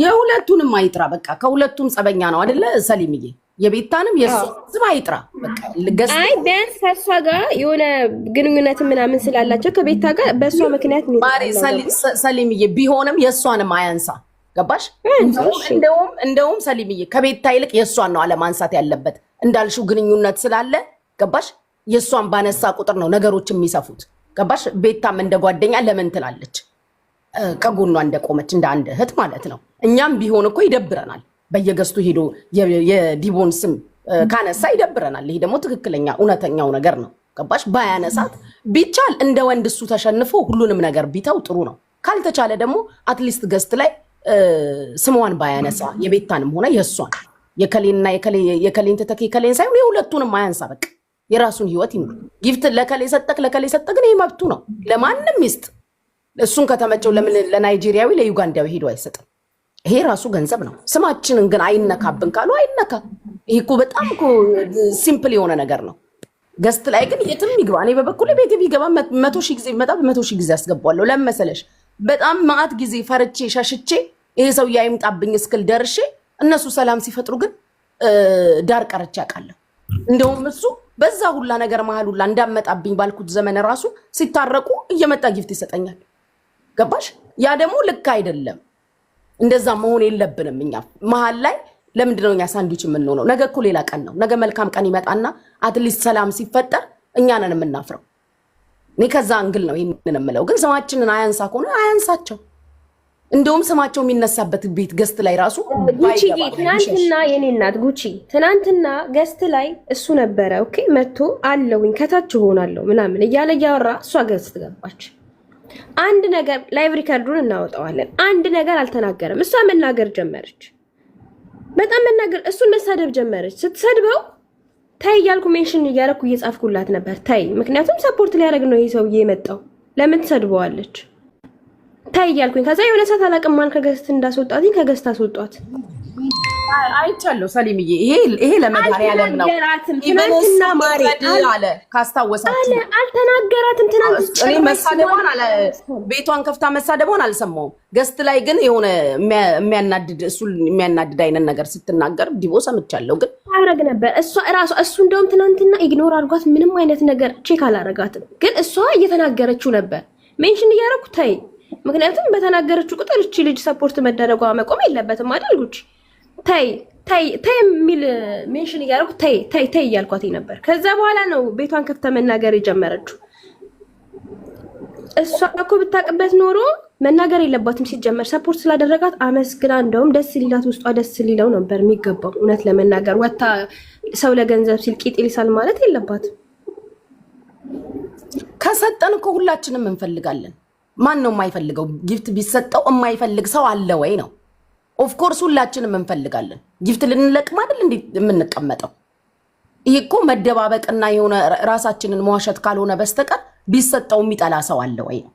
የሁለቱንም አይጥራ። በቃ ከሁለቱም ጸበኛ ነው አይደለ ሰሊምዬ? የቤታንም የሱ ስም አይጥራ። በቃ ገስት አይ ቢያንስ ከሷ ጋር የሆነ ግንኙነት ምናምን ስላላቸው ከቤታ ጋር በሷ ምክንያት ነው ማሪ ሰሊምዬ ቢሆንም የሷንም አያንሳ። ገባሽ? እንደውም ሰሊምዬ ከቤታ ይልቅ የሷን ነው አለማንሳት ያለበት። እንዳልሽው ግንኙነት ስላለ ገባሽ? የሷን ባነሳ ቁጥር ነው ነገሮች የሚሰፉት። ገባሽ? ቤታም እንደ ጓደኛ ለምን ትላለች? ከጎኗ እንደቆመች እንደ አንድ እህት ማለት ነው። እኛም ቢሆን እኮ ይደብረናል። በየገስቱ ሄዶ የዲቦን ስም ካነሳ ይደብረናል። ይሄ ደግሞ ትክክለኛ እውነተኛው ነገር ነው። ገባሽ? ባያነሳት ቢቻል እንደ ወንድ እሱ ተሸንፎ ሁሉንም ነገር ቢተው ጥሩ ነው። ካልተቻለ ደግሞ አትሊስት ገስት ላይ ስሟን ባያነሳ የቤታንም ሆነ የሷን የከሌና የከሌን ተተኪ ከሌን ሳይሆን የሁለቱንም አያንሳ። በቃ የራሱን ህይወት ይኑር። ጊፍት ለከሌ ሰጠ ግን ይሄ መብቱ ነው። ለማንም ይስጥ። እሱን ከተመቸው ለምን ለናይጄሪያዊ ለዩጋንዳዊ ሄዶ አይሰጥም? ይሄ ራሱ ገንዘብ ነው። ስማችንን ግን አይነካብን ካሉ አይነካ። ይሄ እኮ በጣም እኮ ሲምፕል የሆነ ነገር ነው። ገስት ላይ ግን የትም ይግባ። እኔ በበኩሌ ቤቴ ቢገባ 100 ሺህ ጊዜ ቢመጣ 100 ሺህ ጊዜ አስገባዋለሁ። ለምን መሰለሽ? በጣም ማአት ጊዜ ፈርቼ ሸሽቼ ይሄ ሰው ያይምጣብኝ እስክል ደርሼ እነሱ ሰላም ሲፈጥሩ ግን ዳር ቀርቼ አውቃለሁ። እንደውም እሱ በዛ ሁላ ነገር መሀል ሁላ እንዳመጣብኝ ባልኩት ዘመን ራሱ ሲታረቁ እየመጣ ጊፍት ይሰጠኛል። ገባሽ? ያ ደግሞ ልክ አይደለም። እንደዛ መሆን የለብንም። እኛ መሀል ላይ ለምንድነው እኛ ሳንድዊች የምንሆነው? ነገ እኮ ሌላ ቀን ነው። ነገ መልካም ቀን ይመጣና አትሊስት ሰላም ሲፈጠር እኛ ነን የምናፍረው። እኔ ከዛ አንግል ነው ይሄንን የምለው። ግን ስማችንን አያንሳ ከሆነ አያንሳቸው። እንደውም ስማቸው የሚነሳበት ቤት ገስት ላይ ራሱ ጉቺ ትናንትና የኔ እናት ጉቺ ትናንትና ገስት ላይ እሱ ነበረ። ኦኬ መጥቶ አለውኝ ከታች ሆናለሁ ምናምን እያለ እያወራ እሷ ገስት ገባች። አንድ ነገር ላይቭ ሪከርዱን እናወጣዋለን። አንድ ነገር አልተናገረም። እሷ መናገር ጀመረች። በጣም መናገር እሱን መሳደብ ጀመረች። ስትሰድበው ታይ እያልኩ ሜንሽን እያደረኩ እየጻፍኩላት ነበር። ታይ ምክንያቱም ሰፖርት ሊያደርግ ነው ይሄ ሰውዬ የመጣው። ለምን ትሰድበዋለች? ታይ እያልኩኝ ከዛ የሆነ ሰዓት አላውቅም ማን ከገስት እንዳስወጣትኝ ከገስት አስወጧት። አይቻለሁ ሰሊምዬ። ይሄ ለመድኃኒዓለም ነው። ትናንትና ማሪ አለ ካስታወሳችሁ አልተናገራትም። ትናንት እኔ መሳደቧን አለ ቤቷን ከፍታ መሳደቧን አልሰማሁም። ገስት ላይ ግን የሆነ የሚያናድድ አይነት ነገር ስትናገር ዲቦ ሰምቻለሁ። ግን አረግ ነበር እሱ እንደውም ትናንትና ኢግኖር አድርጓት ምንም አይነት ነገር ቼክ አላረጋትም። ግን እሷ እየተናገረችው ነበር ሜንሽን እያደረኩ ታይ። ምክንያቱም በተናገረችው ቁጥር እቺ ልጅ ሰፖርት መደረጓ መቆም የለበትም አይደል ጉቺ? ታይ የሚል ሜንሽን እያደረኩ ታይ እያልኳት ነበር። ከዛ በኋላ ነው ቤቷን ከፍታ መናገር የጀመረችው። እሷ እኮ ብታውቅበት ኖሮ መናገር የለባትም። ሲጀመር ሰፖርት ስላደረጋት አመስግና እንደውም ደስ ሊላት ውስጧ ደስ ሊለው ነበር የሚገባው። እውነት ለመናገር ወታ ሰው ለገንዘብ ሲል ቂጥ ይልሳል ማለት የለባትም። ከሰጠን እኮ ሁላችንም እንፈልጋለን። ማን ነው የማይፈልገው? ጊፍት ቢሰጠው የማይፈልግ ሰው አለ ወይ ነው? ኦፍኮርስ ሁላችንም እንፈልጋለን። ጊፍት ልንለቅም አይደል እንዴ የምንቀመጠው? ይሄ እኮ መደባበቅና የሆነ ራሳችንን መዋሸት ካልሆነ በስተቀር ቢሰጠው የሚጠላ ሰው አለ ወይ ነው?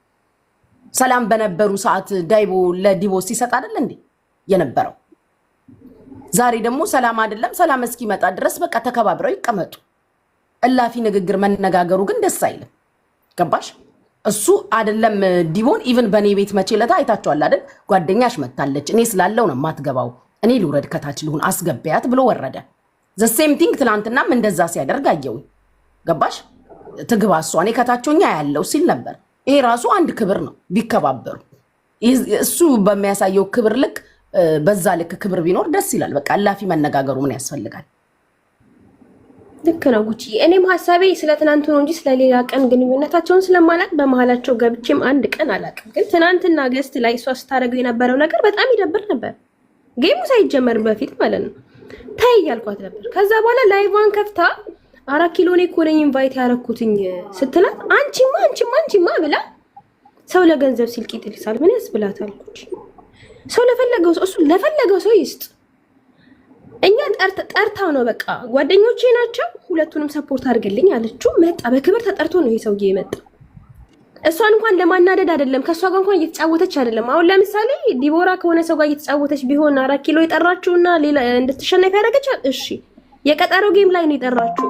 ሰላም በነበሩ ሰዓት ዳይቦ ለዲቦ ሲሰጥ አይደል እንዴ የነበረው? ዛሬ ደግሞ ሰላም አይደለም። ሰላም እስኪመጣ ድረስ በቃ ተከባብረው ይቀመጡ። እላፊ ንግግር መነጋገሩ ግን ደስ አይልም። ገባሽ? እሱ አይደለም ዲቦን ኢቭን በኔ ቤት መቼለታ አይታችኋል አይደል? ጓደኛሽ መታለች እኔ ስላለው ነው ማትገባው፣ እኔ ልውረድ ከታች ልሁን አስገበያት ብሎ ወረደ። ዘ ሴም ቲንግ ትናንትናም እንደዛ ሲያደርግ አየው። ገባሽ? ትግባ እሷ እኔ ከታችኛ ያለው ሲል ነበር። ይሄ ራሱ አንድ ክብር ነው ቢከባበሩ። እሱ በሚያሳየው ክብር ልክ በዛ ልክ ክብር ቢኖር ደስ ይላል። በቃ አላፊ መነጋገሩ ምን ያስፈልጋል? ልክ ነው ጉቺ። እኔም ሐሳቤ ስለ ትናንቱ ነው እንጂ ስለሌላ ቀን ግንኙነታቸውን ስለማላቅ በመሃላቸው ገብቼም አንድ ቀን አላቅም። ግን ትናንትና ገስት ላይ እሷ ስታደርገው የነበረው ነገር በጣም ይደብር ነበር። ጌሙ ሳይጀመር በፊት ማለት ነው። ታይ እያልኳት ነበር። ከዛ በኋላ ላይቫን ከፍታ 4 ኪሎ እኔ እኮ ነኝ ኢንቫይት ያደረኩትኝ ስትላት አንቺማ ብላ ሰው ለገንዘብ ሲል ቂጥ ይልሳል ምን ያስብላታል ጉቺ? ሰው ለፈለገው ሰው ይስጥ። እኛ ጠርታው ነው በቃ ጓደኞቼ ናቸው ሁለቱንም ሰፖርት አድርግልኝ አለችው። መጣ በክብር ተጠርቶ ነው ይሄ ሰውዬ የመጣ። እሷን እንኳን ለማናደድ አይደለም ከሷ ጋር እንኳን እየተጫወተች አይደለም። አሁን ለምሳሌ ዲቦራ ከሆነ ሰው ጋር እየተጫወተች ቢሆን 4 ኪሎ የጠራችውና ሌላ እንድትሸነፍ ያደረገቻት እሺ፣ የቀጠረው ጌም ላይ ነው የጠራችው።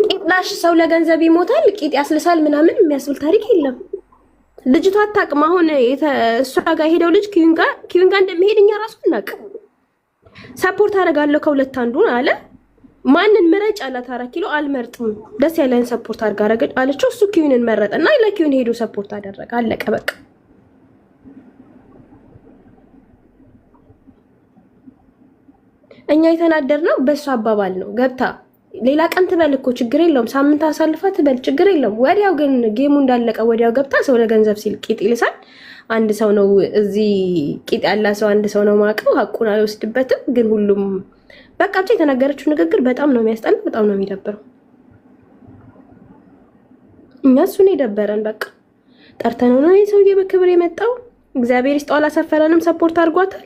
ቂጥላሽ ሰው ለገንዘብ ይሞታል ቂጥ ያስልሳል ምናምን የሚያስብል ታሪክ የለም። ልጅቷ አታውቅም። አሁን እሷ ጋር ሄደው ልጅ ኪዩን ጋር እንደሚሄድ እኛ ራሱ እናውቅ። ሰፖርት አደርጋለሁ ከሁለት አንዱን አለ። ማንን ምረጭ አላት። 4 ኪሎ አልመርጥም ደስ ያለን ሰፖርት አድርጋ አለችው። እሱ ኪዩንን መረጠና ለኪዩን ሄዶ ሰፖርት አደረገ። አለቀ በቃ። እኛ የተናደርነው በእሱ አባባል ነው። ገብታ ሌላ ቀን ትበል እኮ ችግር የለውም፣ ሳምንት አሳልፋ ትበል ችግር የለውም። ወዲያው ግን ጌሙ እንዳለቀ ወዲያው ገብታ ሰው ለገንዘብ ሲል ቂጥ ይልሳል። አንድ ሰው ነው እዚህ ቂጥ ያላ ሰው አንድ ሰው ነው ማቀው፣ ሀቁን አይወስድበትም። ግን ሁሉም በቃ ብቻ የተናገረችው ንግግር በጣም ነው የሚያስጠላ፣ በጣም ነው የሚደብረው። እኛ እሱን የደበረን በቃ ጠርተነው ነው ይሄ ሰውዬ በክብር የመጣው። እግዚአብሔር ይስጠው አላሳፈረንም፣ ሰፖርት አድርጓታል።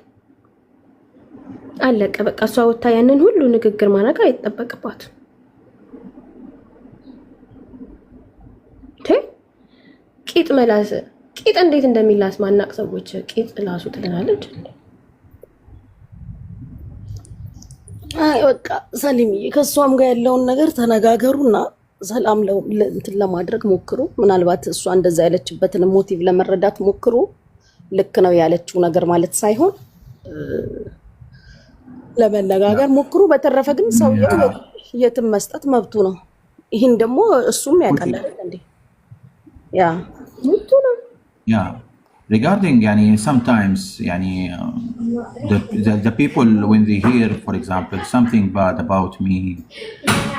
አለቀ በቃ። እሷ ወታ ያንን ሁሉ ንግግር ማድረግ አይጠበቅባትም። ቂጥ መላስ ቂጥ እንዴት እንደሚላስ ማናቅ ሰዎች ቂጥ ላሱ ትለናለች። አይ በቃ ሰሊምዬ ከሷም ጋር ያለውን ነገር ተነጋገሩና ሰላም እንትን ለማድረግ ሞክሩ። ምናልባት እሷ እንደዛ ያለችበትን ሞቲቭ ለመረዳት ሞክሩ። ልክ ነው ያለችው ነገር ማለት ሳይሆን ለመነጋገር ሞክሩ። በተረፈ ግን ሰውየው የትም መስጠት መብቱ ነው። ይሄን ደግሞ እሱም ያቀላል እንዴ ያ መብቱ ነው። Yeah, regarding sometimes the people when they hear, for example, something bad about me,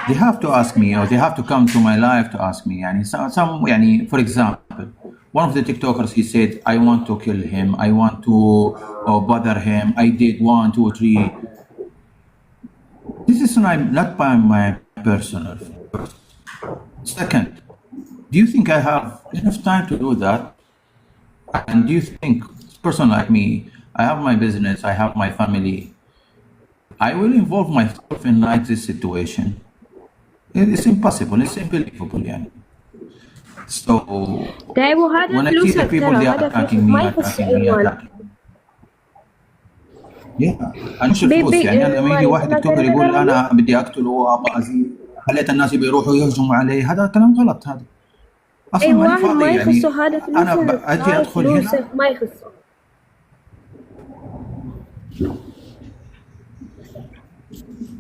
they have to ask me or they have to come to my life to ask me. For example, one of the TikTokers, he said, I want to kill him, I want to bother him, I did 1, 2, 3. This is not by my personal. Second, Do you think I have enough time to do that? And do you think, a person like me, I have my business, I have my family, I will involve myself in like this situation? It's impossible, it's unbelievable. Yani. So, when I see the people, they are attacking me. انا شفت فلوس يعني لما يجي واحد يكتب يقول انا بدي اقتله وابغى اذيه خليت الناس بيروحوا يهجموا عليه هذا كلام غلط هذا اصلا ما فاضي يعني انا اجي ادخل هنا ما يخصه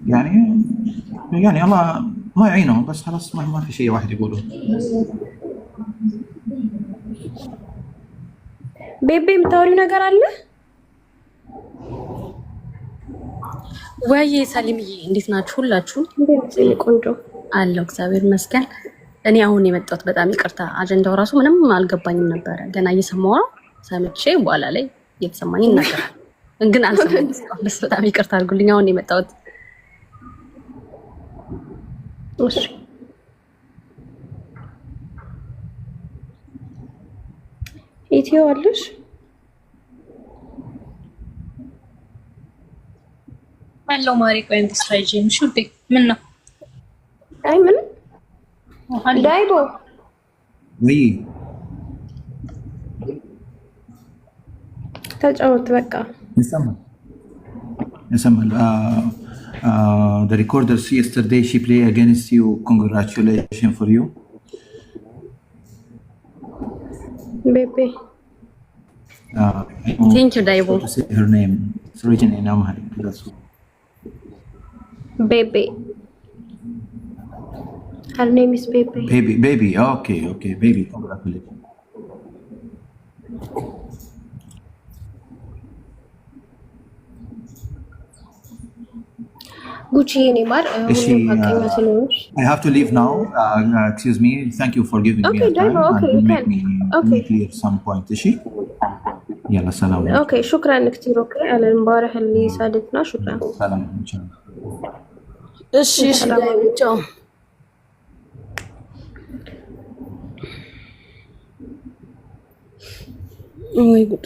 يعني الله يعينهم بس خلاص ما في شيء واحد يقوله ቤቤ የምታወሪው ነገር አለ ወይ ሰሊምዬ እንዴት ናችሁ ሁላችሁ? እንዴት ቆንጆ አለው እግዚአብሔር ይመስገን። እኔ አሁን የመጣሁት በጣም ይቅርታ፣ አጀንዳው ራሱ ምንም አልገባኝም ነበረ። ገና እየሰማሁ ነው። ሰምቼ በኋላ ላይ እየተሰማኝ እናገራለሁ፣ ግን አልሰማሁም። በጣም ይቅርታ አድርጉልኝ። አሁን የመጣሁት እሺ ኢትዮ አለሽ አለው ማሪ ቆይ እንድትሳይጂኝ ሹዴ ምን ነው አይ ምን ዳይቦ ወይ ተጫወት በቃ ይሰማል the recorders yesterday she play against you congratulations for you baby thank you Daibo her name it's written in Amharic that's baby her name is baby okay baby congratulations Gucci anymore I have to leave now excuse me thank you for giving me time and make me clear some point ايش يلا سلام اوكي شكرا كثير اوكي على المبارح اللي ساعدتنا شكرا سلام ان شاء الله እሺ ቻው ወይ ጉድ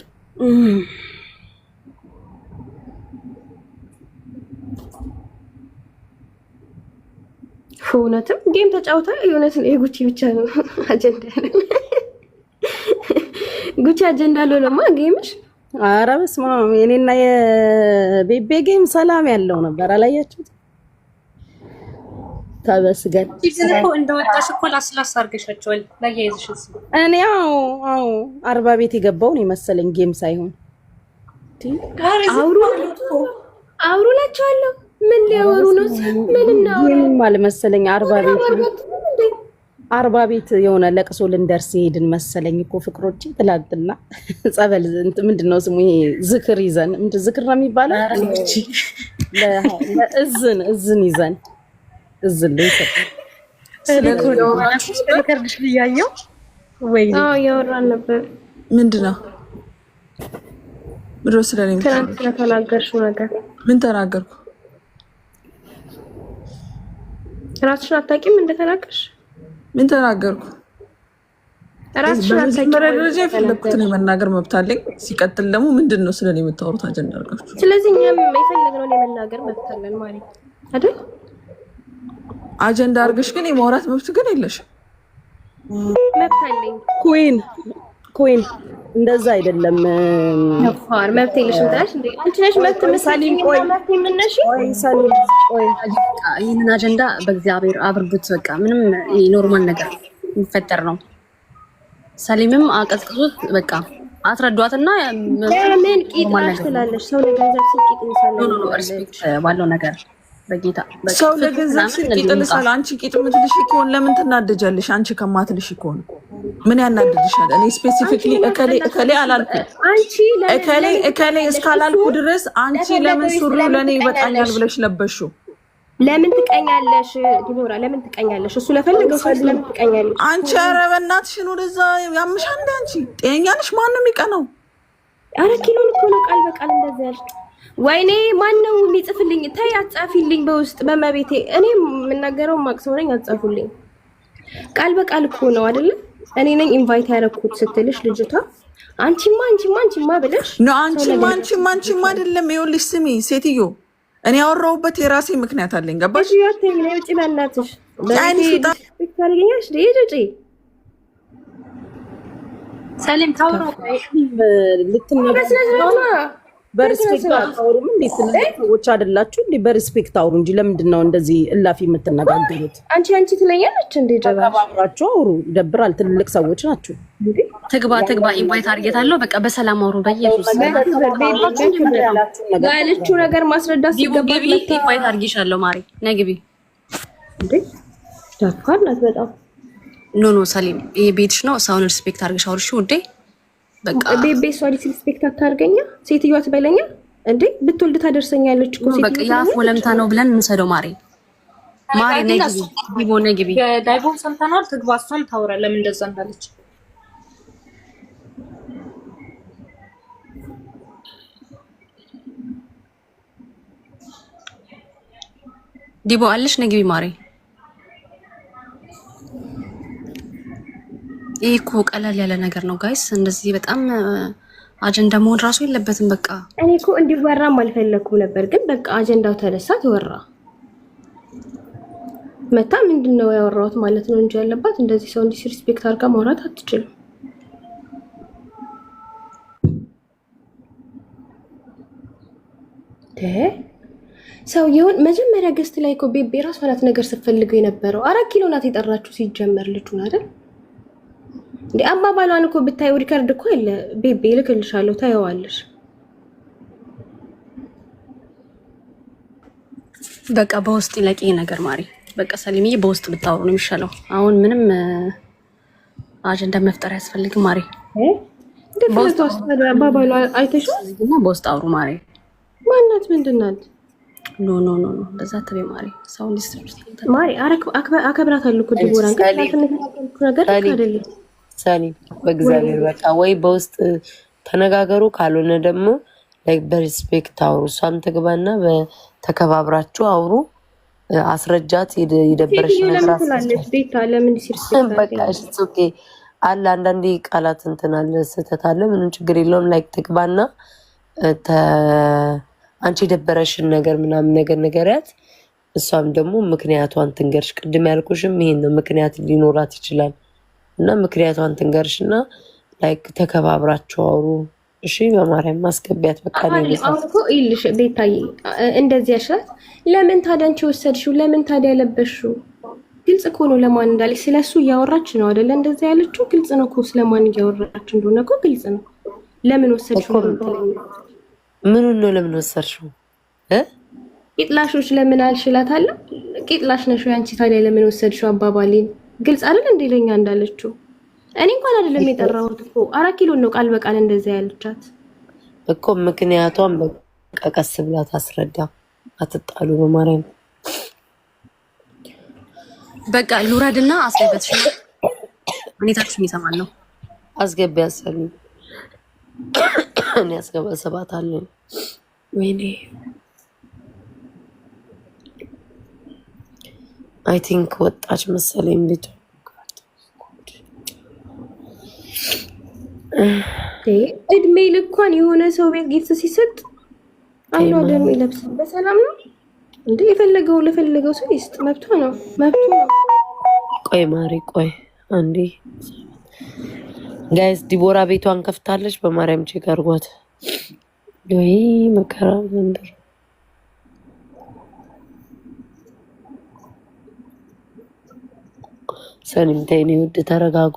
እውነትም ጌም ተጫውታ የእውነትን የጉቺ ብቻ ነው አጀንዳ ጉቺ አጀንዳ ለማ ጌምሽ ኧረ በስመ አብ የኔና የቤቤ ጌም ሰላም ያለው ነበር አላያችሁት ተበስገን እኮ እንደወጣሽ እኮ ላስላስ አድርገሻቸዋል ላያይዝሽስ እኔ አዎ 40 ቤት የገባው ነው መሰለኝ ጌም ሳይሆን አውሩላችኋለሁ ምን ሊያወሩ ነው ምን ነው ምን ማለት መሰለኝ 40 ቤት የሆነ ለቅሶ ልንደርስ ሄድን መሰለኝ እኮ ፍቅሮቼ ትላንትና ጸበል ምንድነው ስሙ ይሄ ዝክር ይዘን ዝክር ነው የሚባለው ለእዝን ይዘን እዝን ላይ ስለከርድሽ ልያየው ወይ ያወራን ነበር ምንድነው ምድሮ ስለኔ ተናገርሽው ነገር ምን ተናገርኩ ራስሽን አታውቂም እንደተናገርሽ ምን ተናገርኩ ራስሽን አታውቂም ደረጃ የፈለኩትን የመናገር መብት አለኝ ሲቀጥል ደግሞ ምንድነው ስለኔ የምታወሩት አጀንዳ አድርጋችሁ ስለዚህ እኛም የፈለግነውን የመናገር መብት አለን ማለት አይደል አጀንዳ አድርገሽ ግን የማውራት መብት ግን የለሽም መብት አለኝ ኩዊን እንደዛ አይደለም ነፋር መብት የለሽም ታሽ እንዴ አንቺ ነሽ መብት መሳሊም መብት ምንነሽ ሰሊም ይሄንን አጀንዳ በእግዚአብሔር አብርዱት በቃ ምንም ኖርማል ነገር የሚፈጠር ነው ሰሊምም አቀዝቅዙት በቃ አትረዷትና ምን ቂጥራሽ ትላለሽ ሰው ለገንዘብ ሲቂጥ ይሳላል ባለው ነገር በጌታ ሰው ለገንዘብ ሲቂጥ ይልሳል አንቺ ቂጥ ምትልሽ ይኮን ለምን ትናደጃለሽ አንቺ ከማትልሽ ይኮን ምን ያናደድሻል እኔ ስፔሲፊክሊ እከሌ አላልኩ አንቺ እከሌ እስካላልኩ ድረስ አንቺ ለምን ሱሪው ለኔ ይበቃኛል ብለሽ ለበሹ ለምን ትቀኛለሽ ዲቦራ ለምን ትቀኛለሽ እሱ ለፈለገው ሰው ለምን ትቀኛለሽ አንቺ ኧረ በእናትሽን ወደዛ ያምሻል እንደ አንቺ ጤነኛ ነሽ ማንም ይቀነው ኧረ ኪሎን እኮ ነው ቃል በቃል እንደዚህ ያልሽ ወይኔ ማን ነው የሚጽፍልኝ ታይ አጻፊልኝ በውስጥ በመቤቴ እኔ የምናገረው ማክሰው ነኝ አጻፉልኝ ቃል በቃል እኮ ነው አይደለ? እኔ ነኝ ኢንቫይት ያደረኩት ስትልሽ ልጅቷ አንቺማ ብለሽ ነው። አንቺማ አይደለም። ይኸውልሽ ስሚ ሴትዮ፣ እኔ ያወራሁበት የራሴ ምክንያት አለኝ። ገባሽ? ውጪ በእናትሽ ሰሊም ታውራ በሪስፔክት አውሩም እንዴ? ሰዎች አይደላችሁ እንዴ? በሪስፔክት አውሩ እንጂ ለምንድን ነው እንደዚህ እላፊ የምትነጋገሩት? አንቺ ትለኛለች እንዴ? ተባብራችሁ አውሩ። ይደብራል። ትልልቅ ሰዎች ናችሁ። ትግባ ኢንቫይት አድርጌታለሁ። በቃ በሰላም አውሩ። በኢየሱስ ያለችው ነገር ማስረዳት ሲገባት ኢንቫይት አድርጌሻለሁ። ማሪ ነይ ግቢ። እንዴ ደፋር ናት በጣም። ኖ ሰሊም፣ ይሄ ቤትሽ ነው። ሰውን ሪስፔክት አድርገሽ አውሪሽ ውዴ። በቃ ቤቤ ሷሊት ሪስፔክት አታርገኛ። ሴትዮዋ ትበለኛ እንዴ? ብትወልድ ታደርሰኛለች እኮ ሴትዮዋ። በቃ ያፍ ወለምታ ነው ብለን እንሰደው። ማሪ ነይ ግቢ። ዲቦ ነይ ግቢ። ዳይቦን ሰምተናል። ትግባ፣ እሷም ታውራ ለምን እንደዛ እንዳለች። ዲቦ አለሽ? ነይ ግቢ ማሪ። ይሄ እኮ ቀላል ያለ ነገር ነው ጋይስ። እንደዚህ በጣም አጀንዳ መሆን ራሱ የለበትም። በቃ እኔ እኮ እንዲወራም አልፈለኩም ነበር፣ ግን በቃ አጀንዳው ተነሳ ተወራ። መታ ምንድነው ያወራሁት ማለት ነው እንጂ ያለባት እንደዚህ ሰው ዲስሪስፔክት አድርጋ ማውራት አትችልም። ሰውየውን መጀመሪያ ገስት ላይ እኮ ቤቤ ራሷ ናት ነገር ስትፈልገው የነበረው። 4 ኪሎ ናት የጠራችሁ ሲጀመር ልጁን አይደል እንዴ? አባባሏን እኮ ብታዩ ሪከርድ እኮ አለ። ቤቤ ልክልሻለሁ ታየዋለሽ። በቃ በውስጥ ይለቂ ነገር ማሪ። በቃ ሰሊምዬ በውስጥ ብታወሩ ነው የሚሻለው። አሁን ምንም አጀንዳ መፍጠር አያስፈልግም ማሪ። በውስጥ አባባሏ አይተሽው እና በውስጥ አውሩ ማሪ። ማናት ምንድናት? ኖ በዛ ተበ ማሪ። ሰው ዲስትሪክት ማሪ አከብራታለሁ እኮ ዲቦራን ግን ነገር አይደለም። ሰሊም በእግዚአብሔር በቃ ወይ በውስጥ ተነጋገሩ፣ ካልሆነ ደግሞ ላይክ በሪስፔክት አውሩ። እሷም ትግባና በተከባብራችሁ አውሩ። አስረጃት። የደበረሽ ነገር ኦኬ አለ። አንዳንዴ ቃላት እንትን አለ፣ ስህተት አለ። ምንም ችግር የለውም። ላይክ ትግባና አንቺ የደበረሽን ነገር ምናምን ነገር ንገሪያት። እሷም ደግሞ ምክንያቷን ትንገርሽ። ቅድም ያልኩሽም ይሄን ነው። ምክንያት ሊኖራት ይችላል እና ምክንያቷን ትንገርሽና ላይክ ተከባብራችሁ አውሩ። እሺ በማርያም ማስገቢያት። በቃ ነው እኮ ይልሽ ቤታዬ እንደዚህ ያሻት። ለምን ታዲያ አንቺ ወሰድሽው? ለምን ታዲያ ያለበሽው? ግልጽ እኮ ነው ለማን እንዳለች። ስለሱ እያወራች ነው አይደለ? እንደዚህ ያለችው ግልጽ ነው እኮ ስለማን እያወራች እንደሆነ እኮ ግልጽ ነው። ለምን ወሰድሽው? ምን ነው ለምን ወሰድሽው? ቂጥላሾች ለምን አልሽላታለሁ? ቂጥላሽ ነሽ አንቺ ታዲያ ለምን ወሰድሽው? አባባሌን ግልጽ አይደል እንዴ ለኛ እንዳለችው? እኔ እንኳን አይደለም የጠራሁት እኮ 4 ኪሎ ነው ቃል በቃል እንደዛ ያለቻት እኮ። ምክንያቷን በቃ ቀስ ብላ ታስረዳ። አትጣሉ በማርያም። በቃ ሉራድና አስገበትሽ ሁኔታችን ይሰማል ነው አስገቢ ያሰሉ እኔ አስገባሰባታለሁ። ወይኔ አይ ቲንክ ወጣች መሰለኝ ቤቱ። እድሜ ልኳን የሆነ ሰው ቤት ጊፍት ሲሰጥ አንዷ ደግሞ ይለብሳል። በሰላም ነው እንዴ? የፈለገው ለፈለገው ሰው ይስጥ፣ መብቱ ነው። ቆይ ማሪ ቆይ አንዴ ጋይስ፣ ዲቦራ ቤቷን ከፍታለች። በማርያም ቼክ አድርጓት። ወይ መከራ ዘንድሮ። ሰኒም ተይኔ ውድ ተረጋጉ።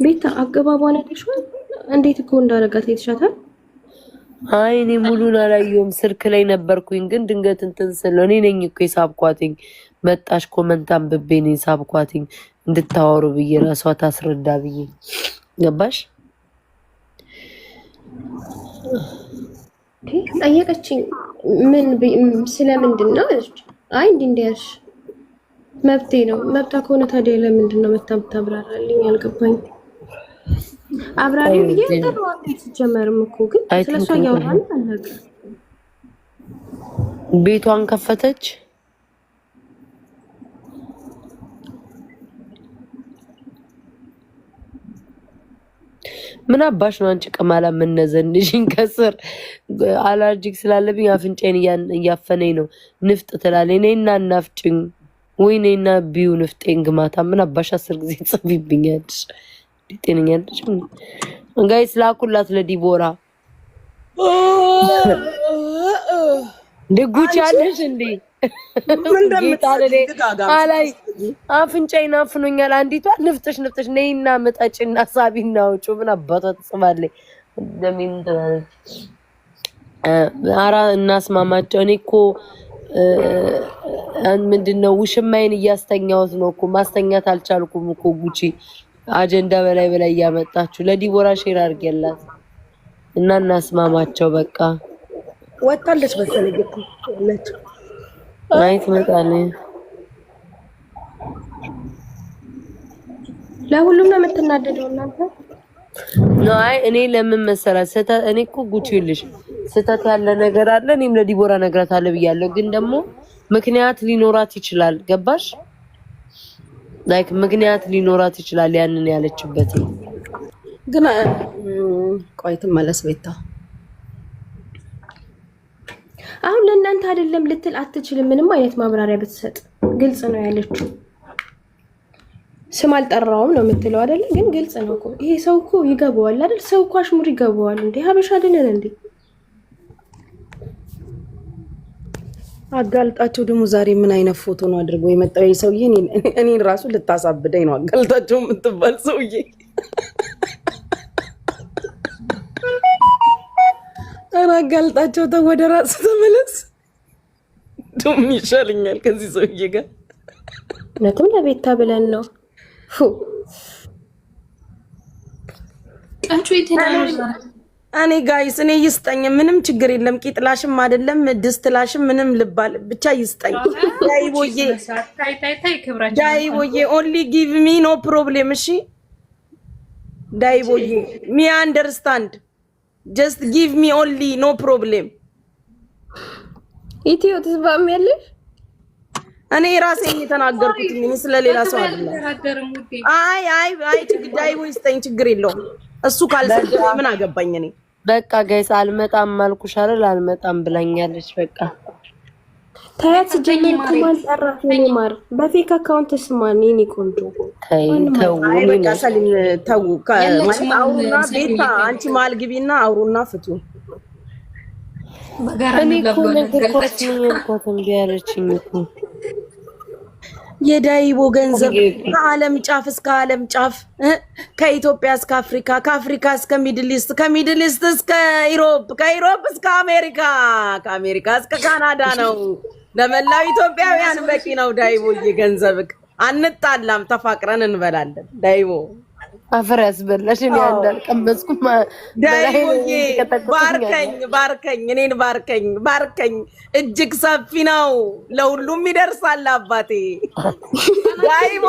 ቤታ አገባቧን አይተሽዋል? እንዴት እኮ እንዳረጋት አይተሻታል? አይ እኔ ሙሉን አላየሁም፣ ስልክ ላይ ነበርኩኝ። ግን ድንገት እንትን ስለ እኔ ነኝ እኮ የሳብኳትኝ። መጣሽ ኮመንት አንብቤ ነው የሳብኳትኝ እንድታወሩ ብዬ ራሷ ታስረዳ ብዬ። ገባሽ? ጠየቀችኝ። ምን ስለምንድን ነው አለች። አይ እንዲያልሽ መብቴ ነው። መብታ ከሆነ ታዲያ ለምንድን ነው መታብራራልኝ? አልገባኝ። አብራሪ ብዬ ተሯት ሲጀመርም እኮ ግን ስለሷ ያወራን አለቀ። ቤቷን ከፈተች። ምን አባሽ ነው አንቺ ቅማላ ምነዘንሽኝ? ከስር አለርጂክ ስላለብኝ አፍንጫዬን እያፈነኝ ነው። ንፍጥ ትላለች። እኔና እናፍጭኝ ወይ እኔና ቢዩ ንፍጤን ግማታ። ምን አባሽ 10 ጊዜ ጽፊብኛለሽ? ጤነኛለሽ? ጋይስ ላኩላት ለዲቦራ ድጉች ያለሽ እንዴ? አላይ አፍንጫዬን አፍኖኛል። አንዲቷ ንፍጥሽ ነይና መጣጭና ሳቢና አውጪው። ምን አባቷ ትጽፋለች? እንደምን ትላለች? አራ እናስማማቸው። እኔ እኮ ምንድነው ውሽማዬን እያስተኛሁት ነው እኮ ማስተኛት አልቻልኩም እኮ። ጉቺ አጀንዳ በላይ እያመጣችሁ ለዲቦራ ሼር አድርጌላት እና እናስማማቸው። በቃ ወጣለች በተለይ እኮ አይት መጣለኝ። ለሁሉም ነው የምትናደደው እናንተ? አይ እኔ ለምን መሰራት እኔ እኮ ጉቺልሽ ስተት ያለ ነገር አለ። እኔም ለዲቦራ ነግራታለሁ ብያለሁ፣ ግን ደግሞ ምክንያት ሊኖራት ይችላል። ገባሽ? ላይክ ምክንያት ሊኖራት ይችላል ያንን ያለችበት። ግን ቆይ ትመለስ ቤታ። አሁን ለእናንተ አይደለም ልትል አትችልም። ምንም አይነት ማብራሪያ ብትሰጥ ግልጽ ነው ያለችው። ስም አልጠራውም ነው የምትለው አይደል? ግን ግልጽ ነው እኮ ይሄ ሰው እኮ ይገባዋል አይደል? ሰው እኮ አሽሙር ይገባዋል እንዴ? ሀበሻ አይደለን እንዴ? አጋልጣቸው ደግሞ ዛሬ ምን አይነት ፎቶ ነው አድርጎ የመጣው ይሄ ሰውዬ? እኔን ራሱ ልታሳብደኝ ነው አጋልጣቸው የምትባል ሰውዬ። ኧረ አጋልጣቸው ተው፣ ወደ ራስ ተመለስ። ደም ይሻለኛል ከዚህ ሰውዬ ጋር። እውነትም ለቤታ ብለን ነው። ቀንቹ ይተናል። እኔ ጋይስ እኔ ይስጠኝ፣ ምንም ችግር የለም። ቂጥላሽም አይደለም ድስትላሽም ምንም ልባል ብቻ ይስጠኝ። ዳይቦዬ ኦንሊ ጊቭ ሚ ኖ ፕሮብሌም። እሺ ዳይቦዬ ሚ አንደርስታንድ ጀስት ጊቭ ሚ ኦንሊ ኖ ፕሮብሌም። ኢትዮ ትስማሚያለሽ? እኔ ራሴን የተናገርኩት እኔ ስለሌላ ሰው አይደለም። አይ ችግር ዳይቦ ይስጠኝ፣ ችግር የለውም። እሱ ካልሰጠ ምን አገባኝ እኔ። በቃ ጋይስ አልመጣም አልኩሽ አይደል? አልመጣም ብላኛለች። በቃ ታያት ጀመር ከማን ጠራት? ምን ማር በፌክ አካውንት ስማን የኔ ቆንጆ ተው። በቃ ሰሊም ተው። ማለት አውሩና ቤታ አንቺ ማል ግቢና አውሩና ፍቱ። እኔ እኮ ነገርኳት እንኳን ቢያለችኝ እኮ የዳይቦ ገንዘብ ከዓለም ጫፍ እስከ ዓለም ጫፍ፣ ከኢትዮጵያ እስከ አፍሪካ፣ ከአፍሪካ እስከ ሚድል ኢስት፣ ከሚድል ኢስት እስከ ኢሮፕ፣ ከኢሮፕ እስከ አሜሪካ፣ ከአሜሪካ እስከ ካናዳ ነው። ለመላው ኢትዮጵያውያን በቂ ነው። ዳይቦዬ ገንዘብክ አንጣላም፣ ተፋቅረን እንበላለን። ዳይቦ አፈር ያስበላሽ። እኔ እንዳልቀመስኩ ዳይቦዬ ባርከኝ፣ እኔን ባርከኝ። እጅግ ሰፊ ነው፣ ለሁሉም ይደርሳል። አባቴ ዳይቦ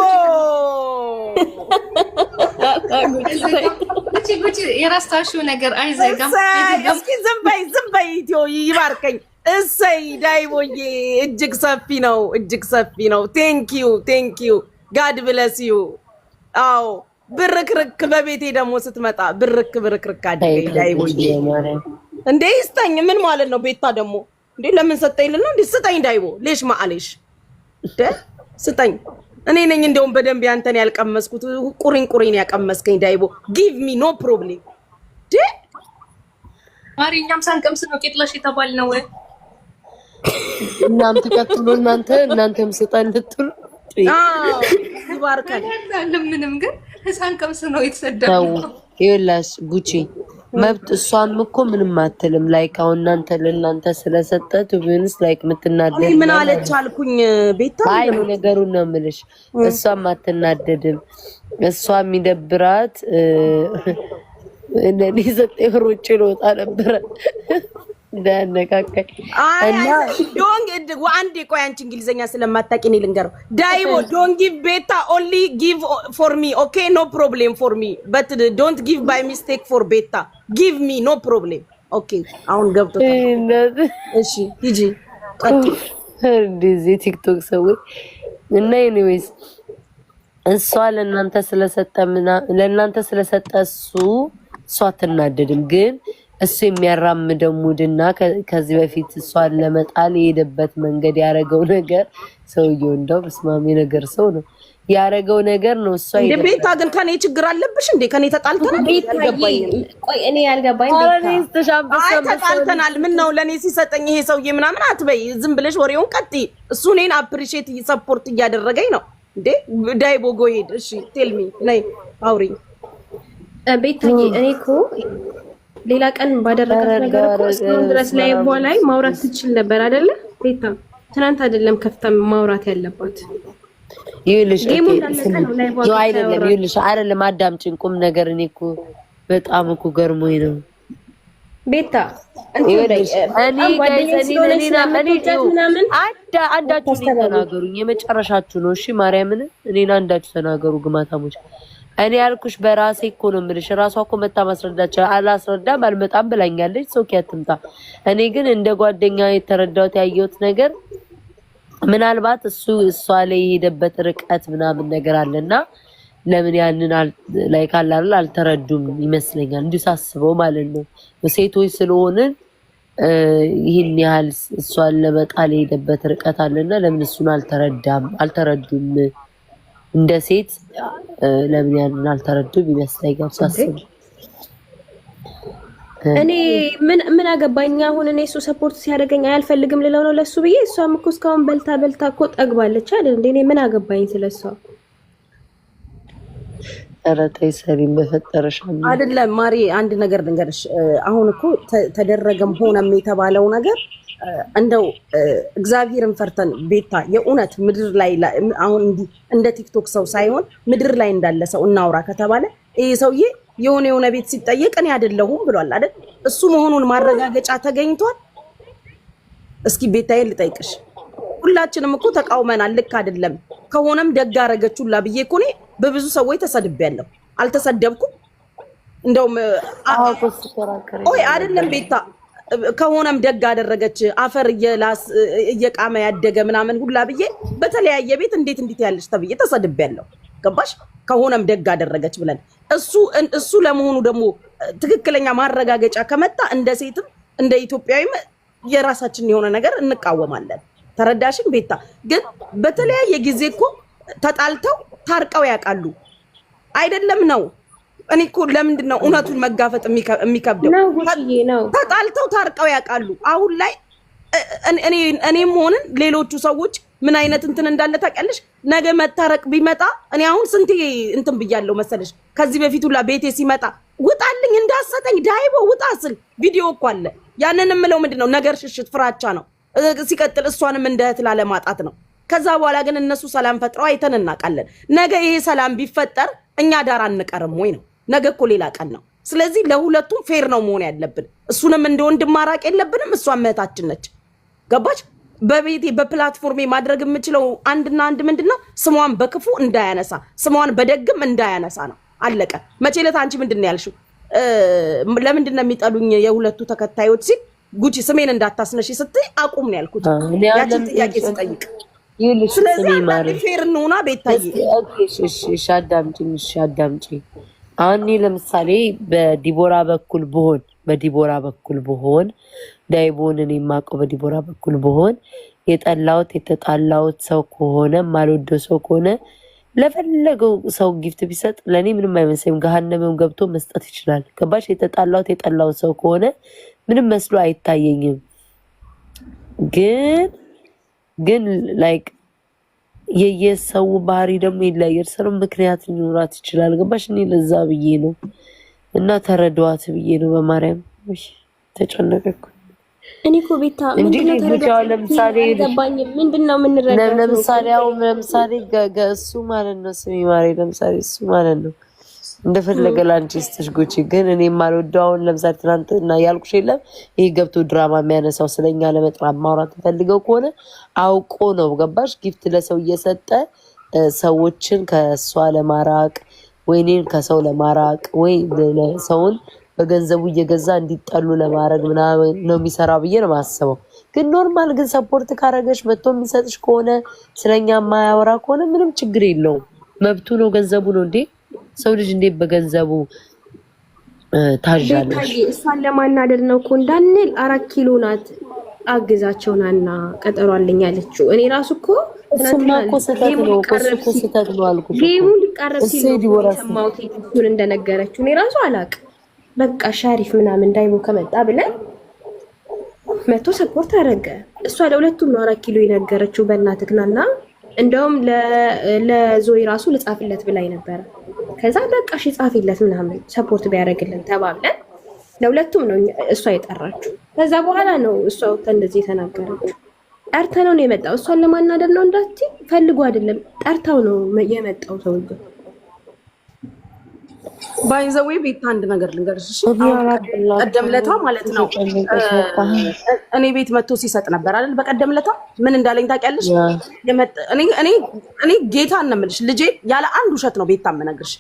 ጉቺ የራስታሽው ነገር አይዘጋም። እስኪ ዝም በይ ኢትዮ ይባርከኝ። እሰይ ዳይቦዬ እጅግ ሰፊ ነው። ቴንኪዩ ጋድ ብለስ ዩ። አዎ ብርክርክ በቤቴ ደግሞ ስትመጣ ብርክርክ አድርገኝ ዳይቦዬ። እንዴ ይስጠኝ ምን ማለት ነው? ቤታ ደግሞ እንዴ ለምን ሰጠኝ ልና እንዴ ስጠኝ ዳይቦ ሌሽ ማአሌሽ እንዴ ስጠኝ። እኔ ነኝ እንደውም በደንብ ያንተን ያልቀመስኩት ቁሪን ያቀመስከኝ ዳይቦ። ጊቭ ሚ ኖ ፕሮብሌም። እንዴ ማሪኛም ሳንቀምስ ነው ቄጥላሽ የተባል ነው። እናንተ ቀጥሎ እናንተም ስጠን ልትሉ ይባርካል። ምንም ግን ሳንቀምስ ነው የተሰደበው። ይኸውልሽ ጉቺ መብት እሷም እኮ ምንም አትልም። ላይክ አሁን ለእናንተ ስለሰጠ ቱቢንስ ላይክ ምትናደድ ምን አለች አልኩኝ ቤታ። አይ ነገሩን ነው የምልሽ። እሷም አትናደድም። እሷ የሚደብራት እኔ ዘጠኝ ሮጬ ልወጣ ነበረ እንዳነካከኝ እና አንዴ ቆይ አንቺ እንግሊዘኛ ስለማታውቂ እኔ ልንገረው። ዳይቦ ዶንት ጊቭ ቤታ ኦንሊ ጊቭ ፎር ሚ ኦኬ ኖ ፕሮብሌም ፎር ሚ በት ዶንት ጊቭ ባይ ሚስቴክ ፎር ቤታ ጊቭ ሚ ኖ ፕሮብሌም ኦኬ። አሁን ገብቶታል። እሺ ሂጂ እንደዚህ ቲክቶክ ሰዎች እና ኤኒዌይስ እሷ ለእናንተ ስለሰጠ እሱ እሷ አትናደድም። ግን እሱ የሚያራምደው ሙድና ከዚህ በፊት እሷን ለመጣል የሄደበት መንገድ ያደረገው ነገር ሰውየው እንደው በስማሚ ነገር ሰው ነው ያደረገው ነገር ነው። እሷ ቤታ ግን ከኔ ችግር አለብሽ እንዴ? ከኔ ተጣልተናል? ቆይ እኔ ያልገባኝ ተጣልተናል። ምን ነው ለኔ ሲሰጠኝ ይሄ ሰውዬ ምናምን አትበይ። ዝም ብለሽ ወሬውን ቀጥይ። እሱ እኔን አፕሪሺየት ሰፖርት እያደረገኝ ነው እንዴ? ዳይቦ ጎ ሄድ። እሺ ቴልሚ ነይ አውሪኝ። ቤታዬ እኔ እኮ ሌላ ቀን ባደረጋት ነገር እኮ እስካሁን ድረስ ላይ በኋላ ማውራት ትችል ነበር አይደለ? ቤታ ትናንት አይደለም ከፍታ ማውራት ያለባት። ይኸውልሽ አይደለም አዳምጪኝ፣ ቁም ነገር እኔ እኮ በጣም እኮ ገርሞኝ ነው ቤታ። አንዳችሁ ተናገሩኝ፣ የመጨረሻችሁ ነው። እሺ ማርያምን እኔን አንዳችሁ ተናገሩ ግማታሞች። እኔ ያልኩሽ በራሴ እኮ ነው የምልሽ። ራሷ እኮ መታ ማስረዳቸው አላስረዳም አልመጣም ብላኛለች። ሰው ያትምጣ። እኔ ግን እንደ ጓደኛ የተረዳሁት ያየሁት ነገር ምናልባት እሷ ላይ የሄደበት ርቀት ምናምን ነገር አለና ለምን ያንን ላይ ካላል አልተረዱም ይመስለኛል። እንዲሁ ሳስበው ማለት ነው ሴቶች ስለሆንን ይህን ያህል እሷን ለመጣል የሄደበት ርቀት አለና ለምን እሱን አልተረዱም እንደ ሴት ለምን ያንን አልተረዱም ይመስለኛል ሳስበው። እኔ ምን አገባኝ አሁን። እኔ እሱ ሰፖርት ሲያደርገኝ አያልፈልግም ልለው ነው ለሱ ብዬ። እሷም እኮ እስካሁን በልታ እኮ ጠግባለች አይደል እንዴ? እኔ ምን አገባኝ ስለሷ? ኧረ ተይ ሰሪም በፈጠረሽ አይደለም ማሪ፣ አንድ ነገር ልንገርሽ። አሁን እኮ ተደረገም ሆነም የተባለው ነገር እንደው እግዚአብሔርን ፈርተን ቤታ የእውነት ምድር ላይ አሁን እንደ ቲክቶክ ሰው ሳይሆን ምድር ላይ እንዳለ ሰው እናውራ ከተባለ ይሄ ሰውዬ የሆነ ቤት ሲጠየቅ እኔ አይደለሁም ብሏል አይደል? እሱ መሆኑን ማረጋገጫ ተገኝቷል። እስኪ ቤታዬን ልጠይቅሽ፣ ሁላችንም እኮ ተቃውመናል። ልክ አይደለም ከሆነም ደግ አደረገች ሁላ ብዬ እኮ እኔ በብዙ ሰዎች ተሰድቤያለሁ። አልተሰደብኩም? እንደውም ኦይ አይደለም ቤታ ከሆነም ደግ አደረገች አፈር እየቃመ ያደገ ምናምን ሁላ ብዬ በተለያየ ቤት እንዴት ያለሽ ተብዬ ተሰድቤያለሁ። ገባሽ? ከሆነም ደግ አደረገች ብለን እሱ ለመሆኑ ደግሞ ትክክለኛ ማረጋገጫ ከመጣ እንደ ሴትም እንደ ኢትዮጵያዊም የራሳችን የሆነ ነገር እንቃወማለን። ተረዳሽን ቤታ? ግን በተለያየ ጊዜ እኮ ተጣልተው ታርቀው ያውቃሉ አይደለም ነው? እኔ እኮ ለምንድን ነው እውነቱን መጋፈጥ የሚከብደው? ተጣልተው ታርቀው ያውቃሉ። አሁን ላይ እኔም ሆንን ሌሎቹ ሰዎች ምን አይነት እንትን እንዳለ ታውቂያለሽ? ነገ መታረቅ ቢመጣ እኔ አሁን ስንቴ እንትን ብያለሁ መሰለሽ። ከዚህ በፊት ሁላ ቤቴ ሲመጣ ውጣልኝ እንዳሰጠኝ ዳይቦ ውጣ ስል ቪዲዮ እኮ አለ። ያንን የምለው ምንድነው ነገር ሽሽት ፍራቻ ነው። ሲቀጥል እሷንም እንደ እህት ላለማጣት ነው። ከዛ በኋላ ግን እነሱ ሰላም ፈጥረው አይተን እናውቃለን። ነገ ይሄ ሰላም ቢፈጠር እኛ ዳር አንቀርም ወይ ነው? ነገ እኮ ሌላ ቀን ነው። ስለዚህ ለሁለቱም ፌር ነው መሆን ያለብን። እሱንም እንደ ወንድም ማራቅ የለብንም። እሷም እህታችን ነች። ገባች? በቤቴ በፕላትፎርሜ ማድረግ የምችለው አንድና አንድ ምንድነው ስሟን በክፉ እንዳያነሳ ስሟን በደግም እንዳያነሳ ነው። አለቀ። መቼ ዕለት አንቺ ምንድነው ያልሽው? ለምንድን ነው የሚጠሉኝ የሁለቱ ተከታዮች ሲል ጉቺ ስሜን እንዳታስነሺ ስትይ አቁም ነው ያልኩት። ያቺ ጥያቄ ስጠይቅ ስለዚህ አንዳንዴ ፌር እንሆና ቤታዬ። እሺ አዳምጪኝ። አሁን ለምሳሌ በዲቦራ በኩል ብሆን ዳይቦንን የማውቀው በዲቦራ በኩል ብሆን የተጣላሁት ሰው ከሆነ ማልወደው ሰው ከሆነ ለፈለገው ሰው ጊፍት ቢሰጥ ለኔ ምንም አይመስልም። ገሃነምም ገብቶ መስጠት ይችላል። ገባሽ? የጠላሁት ሰው ከሆነ ምንም መስሎ አይታየኝም። ግን ላይክ የየሰው ባህሪ ደግሞ ይለያያል። ሰው ምክንያት ሊኖራት ይችላል። ገባሽ? እኔ ለዛ ብዬ ነው እና ተረዷት ብዬ ነው። በማርያም ተጨነቀኩ። እኔ እኮ ቤታ ምንድነው ተረጋጋ። ለምሳሌ እሱ ማለት ነው ስሚ ማሬ፣ ለምሳሌ እሱ ማለት ነው እንደፈለገ ላንቺ ስትሽ ጉቺ። ግን እኔ የማልወደው አሁን ለምሳሌ ትናንትና ያልኩሽ የለም ይሄ ገብቶ ድራማ የሚያነሳው ስለኛ ለመጥራት ማውራት ፈልገው ከሆነ አውቆ ነው። ገባሽ? ጊፍት ለሰው እየሰጠ ሰዎችን ከሷ ለማራቅ ወይኔን ከሰው ለማራቅ ወይ ሰውን በገንዘቡ እየገዛ እንዲጠሉ ለማድረግ ምናምን ነው የሚሰራው ብዬ ነው የማስበው። ግን ኖርማል ግን ሰፖርት ካረገሽ መጥቶ የሚሰጥሽ ከሆነ ስለኛ የማያወራ ከሆነ ምንም ችግር የለውም። መብቱ ነው፣ ገንዘቡ ነው እንዴ። ሰው ልጅ እንዴት በገንዘቡ ታዣለሽ። እሷን ለማናደድ ነው እኮ እንዳንል 4 ኪሎ ናት አግዛቸውናና ቀጠሮ አለኝ ያለችው። እኔ ራሱ እኮ እሱማ እኮ ስህተት ነው አልኩሽ። ጌሙ ሊቃረብ ሲል ሰማሁት እሱን እንደነገረችው። እኔ ራሱ አላውቅም። በቃ ሻሪፍ ምናምን እንዳይቦ ከመጣ ብለን መቶ ሰፖርት አደረገ። እሷ ለሁለቱም ነው 4 ኪሎ የነገረችው። በእናትክናና እንደውም ለዞይ ራሱ ልጻፍለት ብላኝ ነበረ። ከዛ በቃ እሺ ጻፊለት ምናምን ሰፖርት ቢያደርግልን ተባብለን ለሁለቱም ነው እሷ የጠራችው። ከዛ በኋላ ነው እሷ እንደዚህ የተናገረችው። ጠርተነው ነው የመጣው። እሷን ለማናደድ ነው እንዳትይ ፈልጎ አይደለም፣ ጠርታው ነው የመጣው ሰውዬው። ባይዘዌ ቤት አንድ ነገር ልንገርሽ። እሺ ቀደም ለታ ማለት ነው እኔ ቤት መጥቶ ሲሰጥ ነበር አይደል? በቀደም ለታ ምን እንዳለኝ ታውቂያለሽ? እኔ ጌታ እንምልሽ ልጄ ያለ አንድ ውሸት ነው ቤት ታመናግርሽ።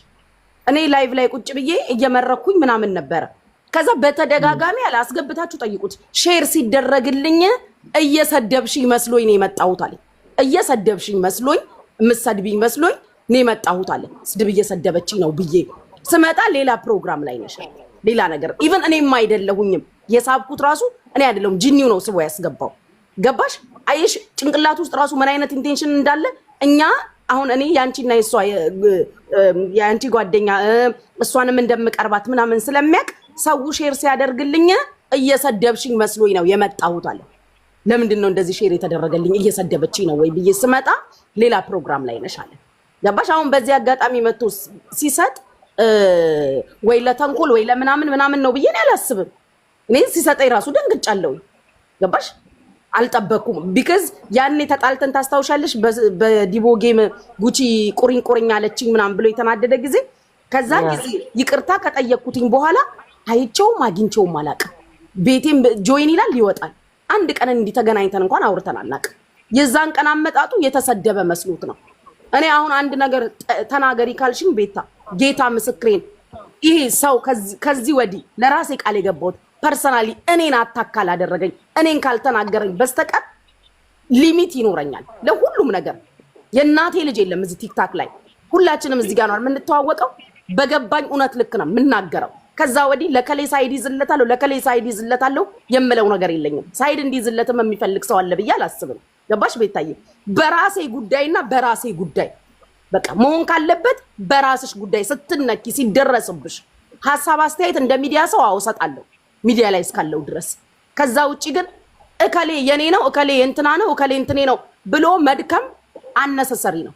እኔ ላይቭ ላይ ቁጭ ብዬ እየመረኩኝ ምናምን ነበረ። ከዛ በተደጋጋሚ ያለ አስገብታችሁ ጠይቁት። ሼር ሲደረግልኝ እየሰደብሽኝ መስሎኝ ነው የመጣሁት አለ። እየሰደብሽኝ መስሎኝ የምትሰድቢኝ መስሎኝ ነው የመጣሁት አለ። ስድብ እየሰደበችኝ ነው ብዬ ስመጣ ሌላ ፕሮግራም ላይ ነሽ፣ ሌላ ነገር ኢቭን እኔም አይደለሁኝም የሳብኩት ራሱ እኔ አይደለሁም፣ ጂኒው ነው ስቦ ያስገባው። ገባሽ? አየሽ ጭንቅላት ውስጥ ራሱ ምን አይነት ኢንቴንሽን እንዳለ እኛ አሁን እኔ ያንቺና የሷ ያንቺ ጓደኛ እሷንም እንደምቀርባት ምናምን ስለሚያቅ ሰው ሼር ሲያደርግልኝ እየሰደብሽኝ መስሎኝ ነው የመጣሁት አለ። ለምንድን ነው እንደዚህ ሼር የተደረገልኝ እየሰደበችኝ ነው ወይ ብዬ ስመጣ ሌላ ፕሮግራም ላይ ነሽ አለ። ገባሽ? አሁን በዚህ አጋጣሚ መጥቶ ሲሰጥ ወይ ለተንኮል ወይ ለምናምን ምናምን ነው ብዬ ነው አላስብም። እኔ ሲሰጠኝ ራሱ ደንግጫለሁ። ገባሽ? አልጠበኩም። ቢካዝ ያኔ ተጣልተን ታስታውሻለሽ? በዲቦ ጌም ጉቺ ቁሪኝ አለችኝ ምናምን ብሎ የተናደደ ጊዜ ከዛ ጊዜ ይቅርታ ከጠየቅኩትኝ በኋላ አይቼውም አግኝቼውም አላውቅም። ቤቴም ጆይን ይላል ይወጣል። አንድ ቀን እንዲህ ተገናኝተን እንኳን አውርተን አናውቅም። የዛን ቀን አመጣጡ የተሰደበ መስሎት ነው። እኔ አሁን አንድ ነገር ተናገሪ ካልሽኝ ቤታ ጌታ ምስክሬን ይሄ ሰው ከዚህ ወዲህ ለራሴ ቃል የገባሁት ፐርሰናሊ እኔን አታካል አደረገኝ እኔን ካልተናገረኝ በስተቀር ሊሚት ይኖረኛል ለሁሉም ነገር። የእናቴ ልጅ የለም እዚህ ቲክታክ ላይ ሁላችንም እዚህ ጋር ነው የምንተዋወቀው። በገባኝ እውነት ልክ ነው የምናገረው። ከዛ ወዲህ ለከሌ ሳይድ ይዝለታለሁ ለከሌ ሳይድ ይዝለታለሁ የምለው ነገር የለኝም። ሳይድ እንዲዝለትም የሚፈልግ ሰው አለ ብዬ አላስብም። ገባሽ ቤታዬ? በራሴ ጉዳይና በራሴ ጉዳይ በቃ መሆን ካለበት በራስሽ ጉዳይ ስትነኪ ሲደረስብሽ ሐሳብ አስተያየት እንደ ሚዲያ ሰው አውሰጣለሁ ሚዲያ ላይ እስካለው ድረስ። ከዛ ውጪ ግን እከሌ የኔ ነው እከሌ እንትና ነው እከሌ እንትኔ ነው ብሎ መድከም አነሰሰሪ ነው።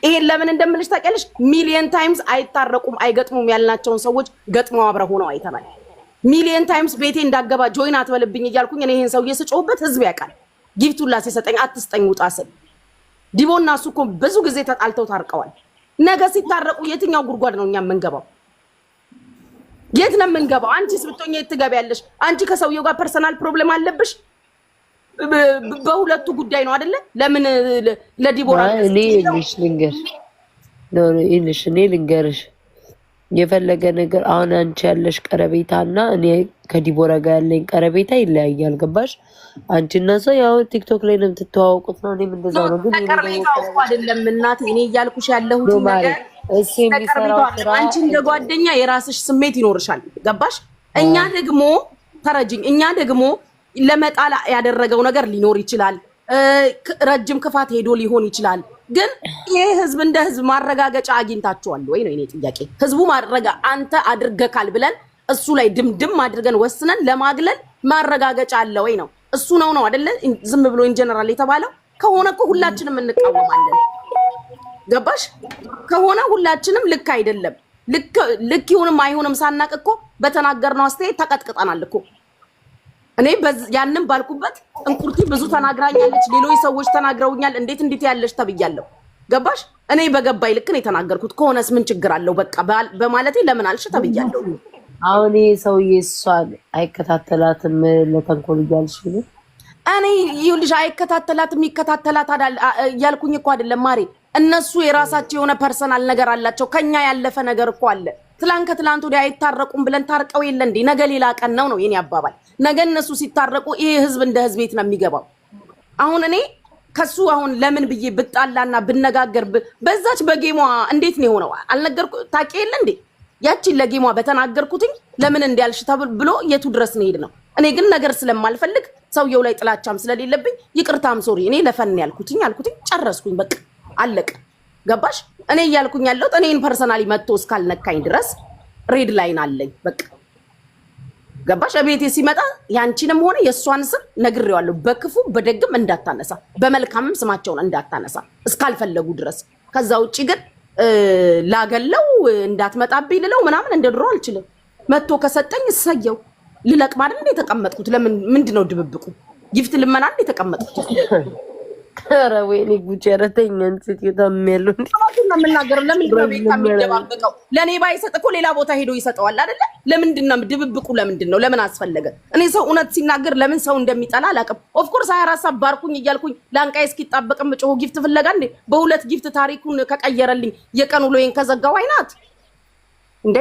ይሄን ለምን እንደምልሽ ታውቂያለሽ? ሚሊየን ታይምስ አይታረቁም አይገጥሙም ያልናቸውን ሰዎች ገጥመው አብረው ሆነው አይተናል። ሚሊየን ታይምስ ቤቴ እንዳገባ ጆይን አትበልብኝ እያልኩኝ እኔ ይሄን ሰውዬ ስጮህበት ህዝብ ያውቃል። ጊፍቱላ ሲሰጠኝ አትስጠኝ ውጣ ስል ዲቦና እሱ እኮ ብዙ ጊዜ ተጣልተው ታርቀዋል። ነገ ሲታረቁ የትኛው ጉድጓድ ነው እኛ የምንገባው? የት ነው የምንገባው? አንቺስ ብትሆኚ የት ትገቢያለሽ? አንቺ ከሰውየው ጋር ፐርሰናል ፕሮብሌም አለብሽ። በሁለቱ ጉዳይ ነው አይደለ? ለምን ለዲቦራ እኔ ልንገርሽ የፈለገ ነገር አሁን አንቺ ያለሽ ቀረቤታና እኔ ከዲቦራ ጋር ያለኝ ቀረቤታ ይለያያል። ገባሽ? አንቺና ሰው ያው ቲክቶክ ላይ ነው የምትተዋወቁት ነው። እኔም እንደዛ ነው። ግን ቀረቤታው አይደለም እናቴ። እኔ እያልኩሽ ያለሁት ነገር እሱ የሚሰራው ስራ አንቺ እንደ ጓደኛ የራስሽ ስሜት ይኖርሻል። ገባሽ? እኛ ደግሞ ተረጅኝ እኛ ደግሞ ለመጣላ ያደረገው ነገር ሊኖር ይችላል። ረጅም ክፋት ሄዶ ሊሆን ይችላል። ግን ይሄ ህዝብ እንደ ህዝብ ማረጋገጫ አግኝታችኋል ወይ ነው የኔ ጥያቄ። ህዝቡ አንተ አድርገካል ብለን እሱ ላይ ድምድም አድርገን ወስነን ለማግለል ማረጋገጫ አለ ወይ ነው? እሱ ነው አይደለ? ዝም ብሎ ኢንጀነራል የተባለው ከሆነ እኮ ሁላችንም እንቃወማለን። ገባሽ? ከሆነ ሁላችንም ልክ አይደለም። ልክ ይሁንም አይሁንም ሳናቅ እኮ በተናገርነው አስተያየት ተቀጥቅጠናል እኮ። እኔ ያንን ባልኩበት እንቁርቲ ብዙ ተናግራኛለች፣ ሌሎች ሰዎች ተናግረውኛል። እንዴት ያለሽ ተብያለሁ። ገባሽ? እኔ በገባይ ልክ ነው የተናገርኩት። ከሆነስ ምን ችግር አለው? በቃ በማለቴ ለምን አልሽ ተብያለሁ። አሁን ሰውዬ እሷን አይከታተላትም ለተንኮል እያልሽ ነው? እኔ ይኸውልሽ አይከታተላትም ይከታተላታል እያልኩኝ እኮ አይደለም ማሬ። እነሱ የራሳቸው የሆነ ፐርሰናል ነገር አላቸው። ከኛ ያለፈ ነገር እኮ አለ። ከትላንት ወዲያ አይታረቁም ብለን ታርቀው የለ እንዴ? ነገ ሌላ ቀን ነው የኔ አባባል። ነገ እነሱ ሲታረቁ ይሄ ህዝብ እንደ ህዝብ ቤት ነው የሚገባው። አሁን እኔ ከሱ አሁን ለምን ብዬ ብጣላና ብነጋገር በዛች በጌሟ እንዴት ነው የሆነው? አልነገርኩ ታውቂ የለ እንዴ? ያቺን ለጌሟ በተናገርኩትኝ ለምን እንዲያልሽ ብሎ የቱ ድረስ ነው ሄድ ነው። እኔ ግን ነገር ስለማልፈልግ ሰውየው ላይ ጥላቻም ስለሌለብኝ ይቅርታም ሶሪ እኔ ለፈን ያልኩትኝ ጨረስኩኝ። በቃ አለቀ። ገባሽ? እኔ እያልኩኝ ያለሁት እኔን ፐርሰናሊ መጥቶ እስካልነካኝ ድረስ ሬድ ላይን አለኝ። በቃ ገባሽ? ቤቴ ሲመጣ ያንቺንም ሆነ የሷን ስም ነግሬዋለሁ። በክፉ በደግም እንዳታነሳ፣ በመልካምም ስማቸውን እንዳታነሳ እስካልፈለጉ ድረስ። ከዛ ውጪ ግን ላገለው እንዳትመጣብኝ ልለው ምናምን እንደ ድሮ አልችልም። መጥቶ ከሰጠኝ እሰየው። ልለቅም አይደል እንደ ተቀመጥኩት። ለምን ምንድነው ድብብቁ? ጊፍት ልመና እንደ ተቀመጥኩት። ኧረ ወይኔ ጉቺ ረተኝ እንት ይታመሉ እንዴ ነው የምናገረው። ለምንድነው ቤት የሚደባበቀው? ለኔ ባይሰጥ እኮ ሌላ ቦታ ሄዶ ይሰጠዋል አይደለ? ለምንድነው ድብብቁ? ለምንድነው? ለምን አስፈለገ? እኔ ሰው እውነት ሲናገር ለምን ሰው እንደሚጠላ አላውቅም። ኦፍ ኮርስ 24 ሰዓት ባርኩኝ እያልኩኝ ላንቃይ እስኪጣበቅም ጮሁ ጊፍት ፍለጋ እንዴ በሁለት ጊፍት ታሪኩን ከቀየረልኝ የቀን ውሎዬን ከዘጋው አይናት እንዴ።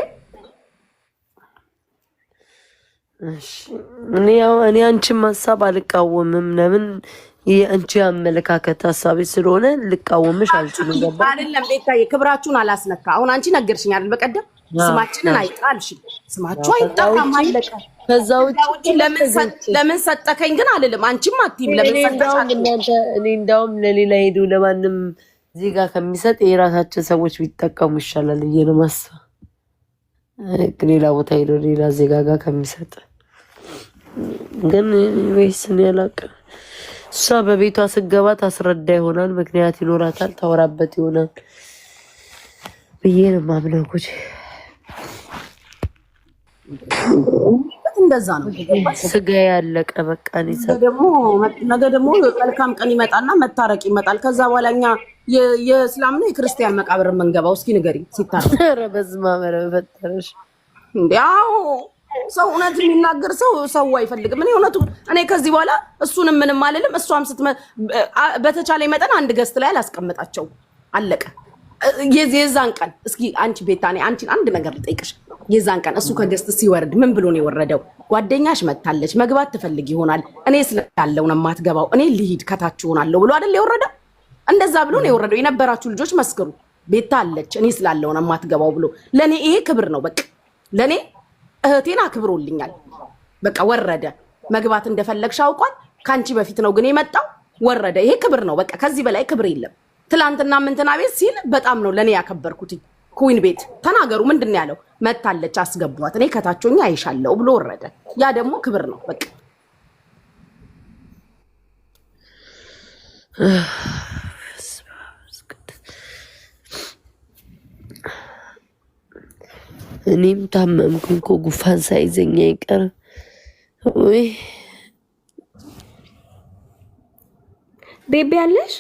እሺ እኔ አንቺን ሐሳብ አልቃወምም። ለምን የአንቺ አመለካከት ሐሳብ ስለሆነ ልቃወምሽ አልችልም። ገባ አይደለም? ቤታዬ ክብራችሁን አላስነካ። አሁን አንቺ ነገርሽኝ አይደል? በቀደም ስማችንን አይጣልሽ፣ ስማችሁ አይጣልም አይለቀ። ከዛ ውጪ ለምን ሰጠከኝ ግን አልልም። አንቺም አትይም ለምን ሰጠሻል? እኔ እንዳውም ለሌላ ሄዱ ለማንም እዚህ ጋር ከሚሰጥ የራሳችን ሰዎች ቢጠቀሙ ይሻላል እየነማስ ሌላ ቦታ ሄዶ ሌላ ዜጋ ጋር ከሚሰጥ ግን ወይስ ነው ያላቀ እሷ በቤቷ ስገባ ታስረዳ ይሆናል። ምክንያት ይኖራታል፣ ታወራበት ይሆናል ብዬ ነው የማምነው። ጉጂ እንደዛ ነው። ስጋ ያለቀ በቃ ነገ ደግሞ መልካም ቀን ይመጣና መታረቅ ይመጣል። ከዛ በኋላ እኛ የእስላም ነው የክርስቲያን መቃብር መንገባው? እስኪ ንገሪ ሲታረቅ። ኧረ በዝማ መረ በፈጠረሽ እንዴው ሰው እውነት የሚናገር ሰው አይፈልግም። እኔ ከዚህ በኋላ እሱንም ምንም አልልም። እሷም በተቻለ መጠን አንድ ገስት ላይ አላስቀምጣቸው። አለቀ። የዛን ቀን እስኪ አንቺ ቤታኔ አንቺን አንድ ነገር ልጠይቅሽ። የዛን ቀን እሱ ከገስት ሲወርድ ምን ብሎ ነው የወረደው? ጓደኛሽ መታለች መግባት ትፈልግ ይሆናል፣ እኔ ስላለው ነው የማትገባው፣ እኔ ልሂድ ከታች ሆናለሁ ብሎ አይደል የወረደው? እንደዛ ብሎ ነው የወረደው። የነበራችሁ ልጆች መስክሩ። ቤታ አለች እኔ ስላለው ነው የማትገባው ብሎ። ለኔ ይሄ ክብር ነው። በቃ ለኔ እህቴን አክብሮልኛል። በቃ ወረደ። መግባት እንደፈለግሽ አውቋል። ካንቺ በፊት ነው ግን የመጣው። ወረደ። ይሄ ክብር ነው። በቃ ከዚህ በላይ ክብር የለም። ትላንትና ምንትና ቤት ሲል በጣም ነው ለኔ ያከበርኩት። ኩዊን ቤት ተናገሩ። ምንድን ነው ያለው? መታለች አስገቧት፣ እኔ ከታቾኛ አይሻለው ብሎ ወረደ። ያ ደግሞ ክብር ነው። በቃ እኔም ታመምኩኝ እኮ ጉፋን ሳይዘኝ አይቀርም። ወይ ቤቢ አለሽ?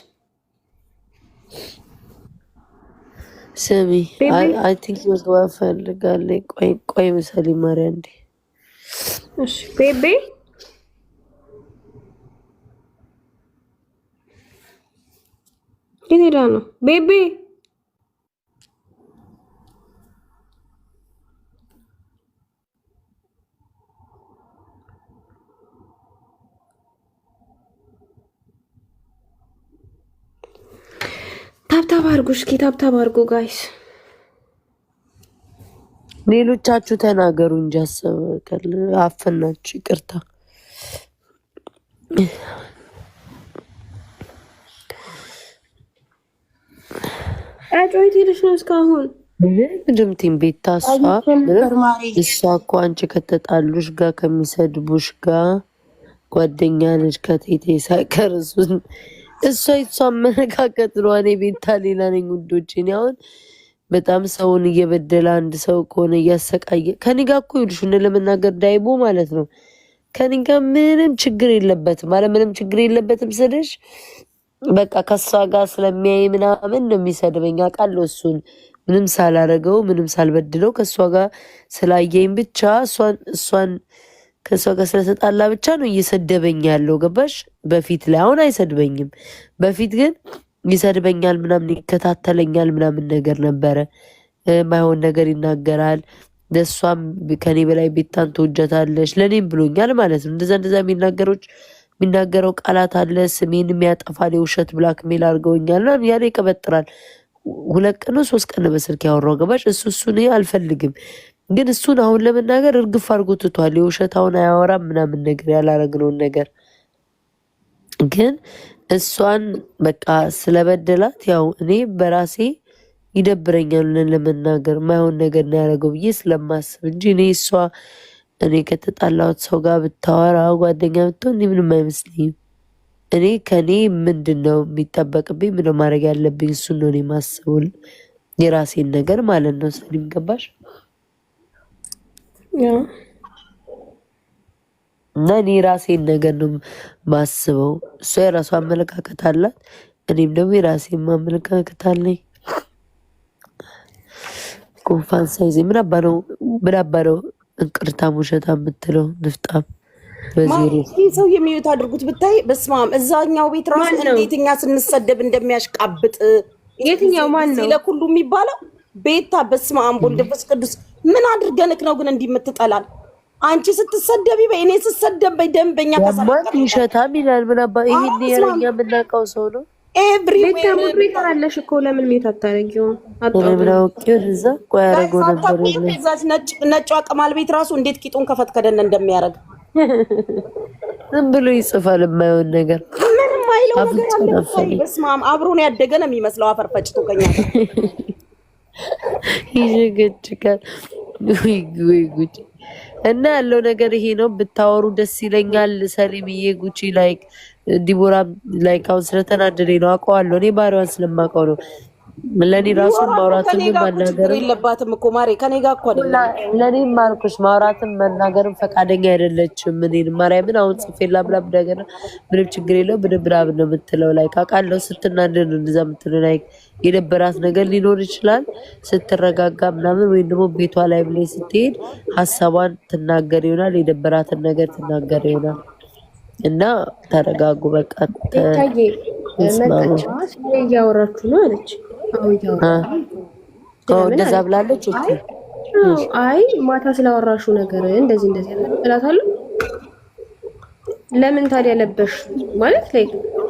ስሚ አይ ቲንክ መግባት ፈልጋለሁ። ቆይ ምሳሌ ማርያ እንዴ። እሺ ቤቢ ሄዳ ነው ቤቢ ታብታብ አድርጉ። እስኪ ታብታብ አድርጉ ጋይስ። ሌሎቻችሁ ተናገሩ እንጂ አፈናችሁ። ይቅርታ አጮይት ሄደሽ ነው እስካሁን ድምቲም ቤት ታሷ እሷ እኮ አንቺ ከተጣሉሽ ጋር ከሚሰድቡሽ ጋር ጓደኛ ነች ከቴቴ ሳይቀር እሷ አመለካከት ነው። እኔ ቤታ ሌላ ነኝ ውዶች። እኔ አሁን በጣም ሰውን እየበደለ አንድ ሰው ከሆነ እያሰቃየ ከኔ ጋር እኮ ይሉሽ ለመናገር ዳይቦ ማለት ነው ከኔ ጋር ምንም ችግር የለበትም ማለት ምንም ችግር የለበትም ስልሽ በቃ ከሷ ጋር ስለሚያይ ምናምን ነው የሚሰድበኝ። አውቃለሁ እሱን ምንም ሳላረገው ምንም ሳልበድለው ከሷ ጋር ስላየኝ ብቻ እሷን ከሷ ጋር ስለተጣላ ብቻ ነው እየሰደበኝ ያለው። ገባሽ? በፊት ላይ አሁን አይሰድበኝም። በፊት ግን ይሰድበኛል ምናምን ይከታተለኛል ምናምን ነገር ነበረ። ማይሆን ነገር ይናገራል። ለሷም ከኔ በላይ ቤታን ትወጃታለሽ ለኔም ብሎኛል ማለት ነው። እንደዛ የሚናገረው ቃላት አለ። ስሜን የሚያጠፋል። የውሸት ብላክሜል አድርገውኛል ምናምን ያለ ይቀበጥራል። 2 ቀን 3 ቀን በስልክ ያወራው ገባሽ? እሱን አልፈልግም ግን እሱን አሁን ለመናገር እርግፍ አድርጎ ትቷል። የውሸታውን አያወራም ምናምን ነገር ያላረግነውን ነገር ግን እሷን በቃ ስለበደላት ያው እኔ በራሴ ይደብረኛል ለመናገር ማይሆን ነገር ነው ያደረገው ብዬ ስለማስብ እንጂ እኔ ከተጣላሁት ሰው ጋር ብታወራ ጓደኛ ብትሆን ምንም አይመስለኝም። እኔ ከኔ ምንድነው የሚጠበቅብኝ ምንድነው ማድረግ ያለብኝ እሱን ነው እኔ ማስበው የራሴን ነገር ማለት ነው። ሰሊም ገባሽ? እና እኔ ራሴን ነገር ነው ማስበው። እሷ የራሷ አመለካከት አላት፣ እኔም ደግሞ የራሴን አመለካከት አለኝ። ጉንፋን ሳይዜ ምን አባረው እንቅርታም ውሸታም የምትለው ንፍጣም ይህ ሰው የሚዩት አድርጉት ብታይ በስማም እዛኛው ቤት ራሱ እንዴት እኛ ስንሰደብ እንደሚያሽቃብጥ የትኛው ማን ነው ለኩሉ የሚባለው ቤታ በስማም ወልድ መንፈስ ቅዱስ ምን አድርገንክ ነው ግን እንዲምትጠላል? አንቺ ስትሰደቢ በእኔ ስትሰደብ በደንበኛ ተሰማት ውሸታም ይላል። ምን አባ ይሄን የረኛ የምናውቀው ሰው ነው። ኤቭሪዌር ቤት አለሽ እኮ ለምን ሜት አታረጊው? አጣብራው ከዛ ቆያረጎ ነበር እዛች ነጭ ቅማል ቤት ራሱ እንዴት ቂጡን ከፈት ከደነ እንደሚያረግ ዝም ብሎ ይጽፋል የማይሆን ነገር ምንም አይለው ነገር አለ። በስማም አብሮን ያደገ ነው የሚመስለው አፈር ፈጭቶ ከኛ ይጀግጭካል ወይ ጉድ እና ያለው ነገር ይሄ ነው። ብታወሩ ደስ ይለኛል። ሰሊምዬ ጉቺ ላይክ ዲቦራ ላይክ አሁን ስለተናደደኝ ነው አውቀዋለሁ። እኔ ባሪዋን ስለማውቀው ነው። ለኔ ራሱ ማውራትም መናገር የለባትም እኮ ማሬ ከኔ ጋር እኮ አይደለም። ለኔ ማርኩሽ ማውራትም መናገርም ፈቃደኛ አይደለችም። እኔን ማርያምን አሁን ጽፌላ ብላ ነገር ምንም ችግር የለው ብድብራብ ነው የምትለው ላይክ አውቃለሁ። ስትናደድ እንደዛ የምትለው ላይክ የደበራት ነገር ሊኖር ይችላል። ስትረጋጋ ምናምን ወይም ደግሞ ቤቷ ላይ ብለ ስትሄድ ሀሳቧን ትናገር ይሆናል። የደበራትን ነገር ትናገር ይሆናል። እና ተረጋጉ በቃ መጣች እያወራችሁ ነው አለች። እንደዛ ብላለች። አይ ማታ ስላወራሹ ነገር እንደዚህ እላታለሁ። ለምን ታዲያ ለበሽ ማለት ላይ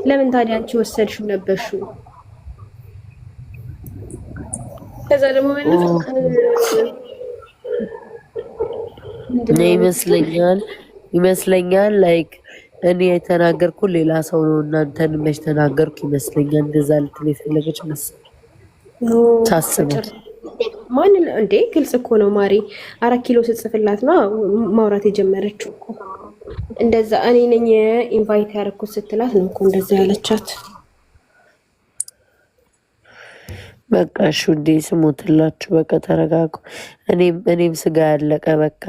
ለምን ታዲያ አንቺ ወሰድሽው ለበሽው? ከዛ ደግሞ ይመስለኛል ላይክ እኔ የተናገርኩ ሌላ ሰው ነው እናንተን መች ተናገርኩ ይመስለኛል። እንደዛ ልትል የፈለገች መሰለኝ ታስበው። ማንን እንዴ? ግልጽ እኮ ነው ማሪ 4 ኪሎ ስትጽፍላት ነው ማውራት የጀመረችው እኮ። እንደዛ እኔ ነኝ ኢንቫይት ያደረኩት ስትላት ነው እኮ እንደዛ ያለቻት። በቃ እሺ እንዴ ስሙትላችሁ። በቃ ተረጋጉ። እኔም ስጋ ያለቀ በቃ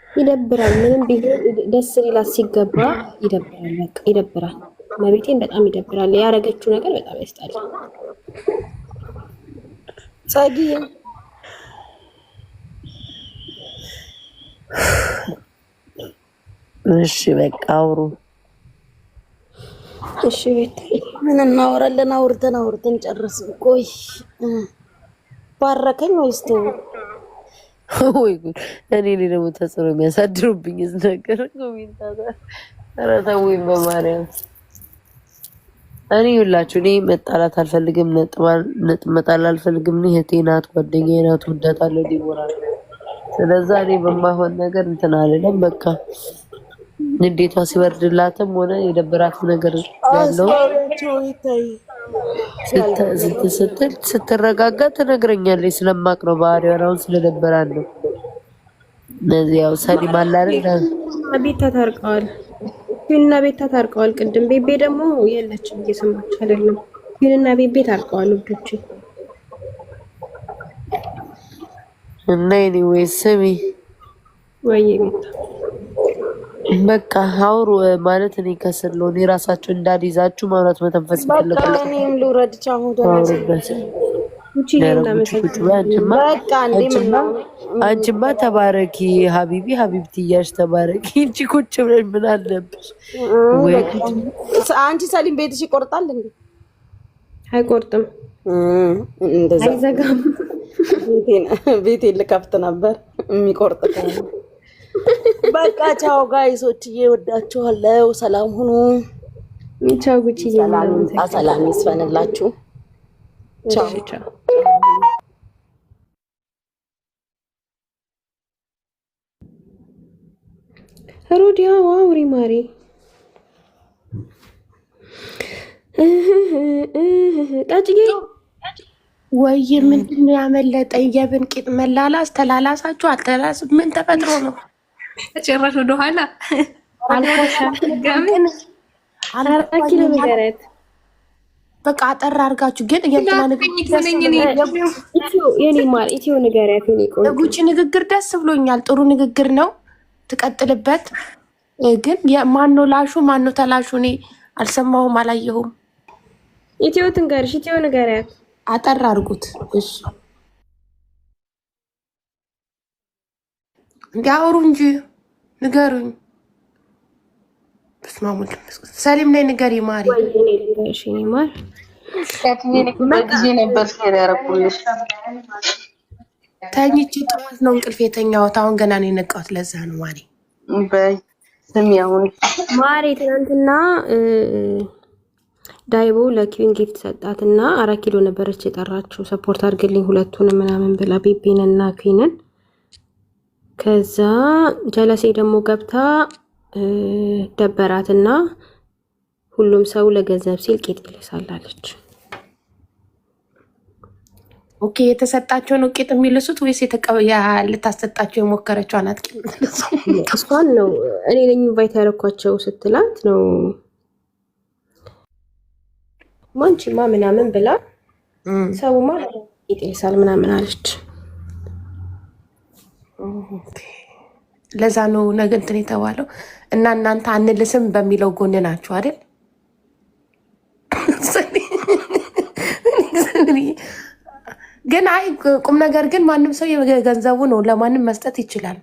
ይደብራል። ምንም ቢሆን ደስ ሊላት ሲገባ ይደብራል። በቃ ይደብራል። መቤቴን በጣም ይደብራል። ያረገችው ነገር በጣም ያስጣል። ጸጊ እሺ በቃ አውሩ። እሺ ቤት ምን እናወራለን? አውርተን ጨረስን። ቆይ ባረከኝ ወይስ ተው? ወይ ጉድ! እኔ ደግሞ ተጽዕኖ የሚያሳድሩብኝ ነገር ኧረ ተውኝ በማርያም። እኔ ሁላችሁ እኔ መጣላት አልፈልግም፣ መጣላት አልፈልግም። እህቴ ናት፣ ጓደኛዬ ናት፣ ወዳታለሁ ዲቦራ። ስለዛ እኔ በማይሆን ነገር እንትን አልልም። በቃ ንዴቷ ሲበርድላትም ሆነ የደበራት ነገር ያለው ስትረጋጋ ትነግረኛለች። ስለማቅ ነው ባህሪዋን። አሁን ስለደበራት ነው። እነዚህ ያው ሰሊም አላረ ቤታ ታርቀዋል፣ ፊልና ቤታ ታርቀዋል። ቅድም ቤቤ ደግሞ የለችም እየሰማች አይደለም። ፊልና ቤቤ ታርቀዋል ውዶቼ። እና ኤኒዌይ ስሚ ወይ ቤታ በቃ አውሩ ማለት እኔ ከስር ለሆነ የራሳችሁ እንዳልይዛችሁ ማውራት መተንፈስ ይፈልጋል። እኔም ልውረድ ቻው አንቺማ ተባረኪ ሀቢቢ ሀቢብቲ እያልሽ ተባረኪ እንጂ ቁጭ ብለሽ ምን አለብሽ? አንቺ ሰሊም ቤትሽ ይቆርጣል እንዴ? አይቆርጥም፣ አይዘጋም። ቤቴን ልከፍት ነበር የሚቆርጥ ከሆነ። በቃ ቻው ጋይሶችዬ፣ ወዳችኋለሁ። ሰላም ሁኑ። ቻው ጉቺዬ፣ ሰላም ይስፈንላችሁ። ቻው። ሮዲያ ዋውሪ ማሪ ቃጭጌ ወይ ምንድን ነው ያመለጠ? የብን ቂጥ መላላስ ተላላሳችሁ አልተላላስ ምን ተፈጥሮ ነው? ጭራሽ ወደ ኋላ አራኪሎ ንገረት በቃ አጠር አድርጋችሁ ግን የእንትና ንግግር የኔ ማር ኢትዮ ንገሪያት። የኔ ቆንጆ ጉቺ ንግግር ደስ ብሎኛል። ጥሩ ንግግር ነው፣ ትቀጥልበት። ግን ማነው ላሹ ማነው ተላሹ? እኔ አልሰማሁም አላየሁም። ኢትዮ ትንገርሽ። ኢትዮ ንገሪያት። አጠር አድርጉት እሺ። እንዲያወሩ እንጂ ንገሩኝ። በስማሙ ሰሊም ላይ ንገሪ ማሪ። እኔ ልንገርሽ የኔ ማር ጊዜ ነበር ሼር ያደረኩልሽ። ተኝቼ ጠዋት ነው እንቅልፍ የተኛሁት። አሁን ገና ነው የነቃሁት። ለዛ ነው ማሪ። በይ ስሚ አሁን ማሪ ትናንትና ዳይቦ ለኪዊን ጊፍት ሰጣትና 4 ኪሎ ነበረች የጠራችው ሰፖርት አድርግልኝ ሁለቱንም ምናምን ብላ ቢቢንና ኪዊንን። ከዛ ጀለሴ ደግሞ ገብታ ደበራትና ሁሉም ሰው ለገንዘብ ሲል ቂጥ ይልሳላለች። ኦኬ የተሰጣቸው ነው ቂጥ የሚልሱት ወይስ ልታሰጣቸው የሞከረችው አናት ቂጥ? እሷን ነው እኔ ነኝ ኢንቫይት ያደረኳቸው ስትላት ነው ማንቺማ ምናምን ብላ ሰውማ ቂጥ ይልሳል ምናምን አለች። ለዛ ነው ነገ እንትን የተባለው እና እናንተ አንልስም በሚለው ጎን ናችሁ አይደል? ግን አይ ቁም ነገር ግን ማንም ሰው የገንዘቡ ነው ለማንም መስጠት ይችላል።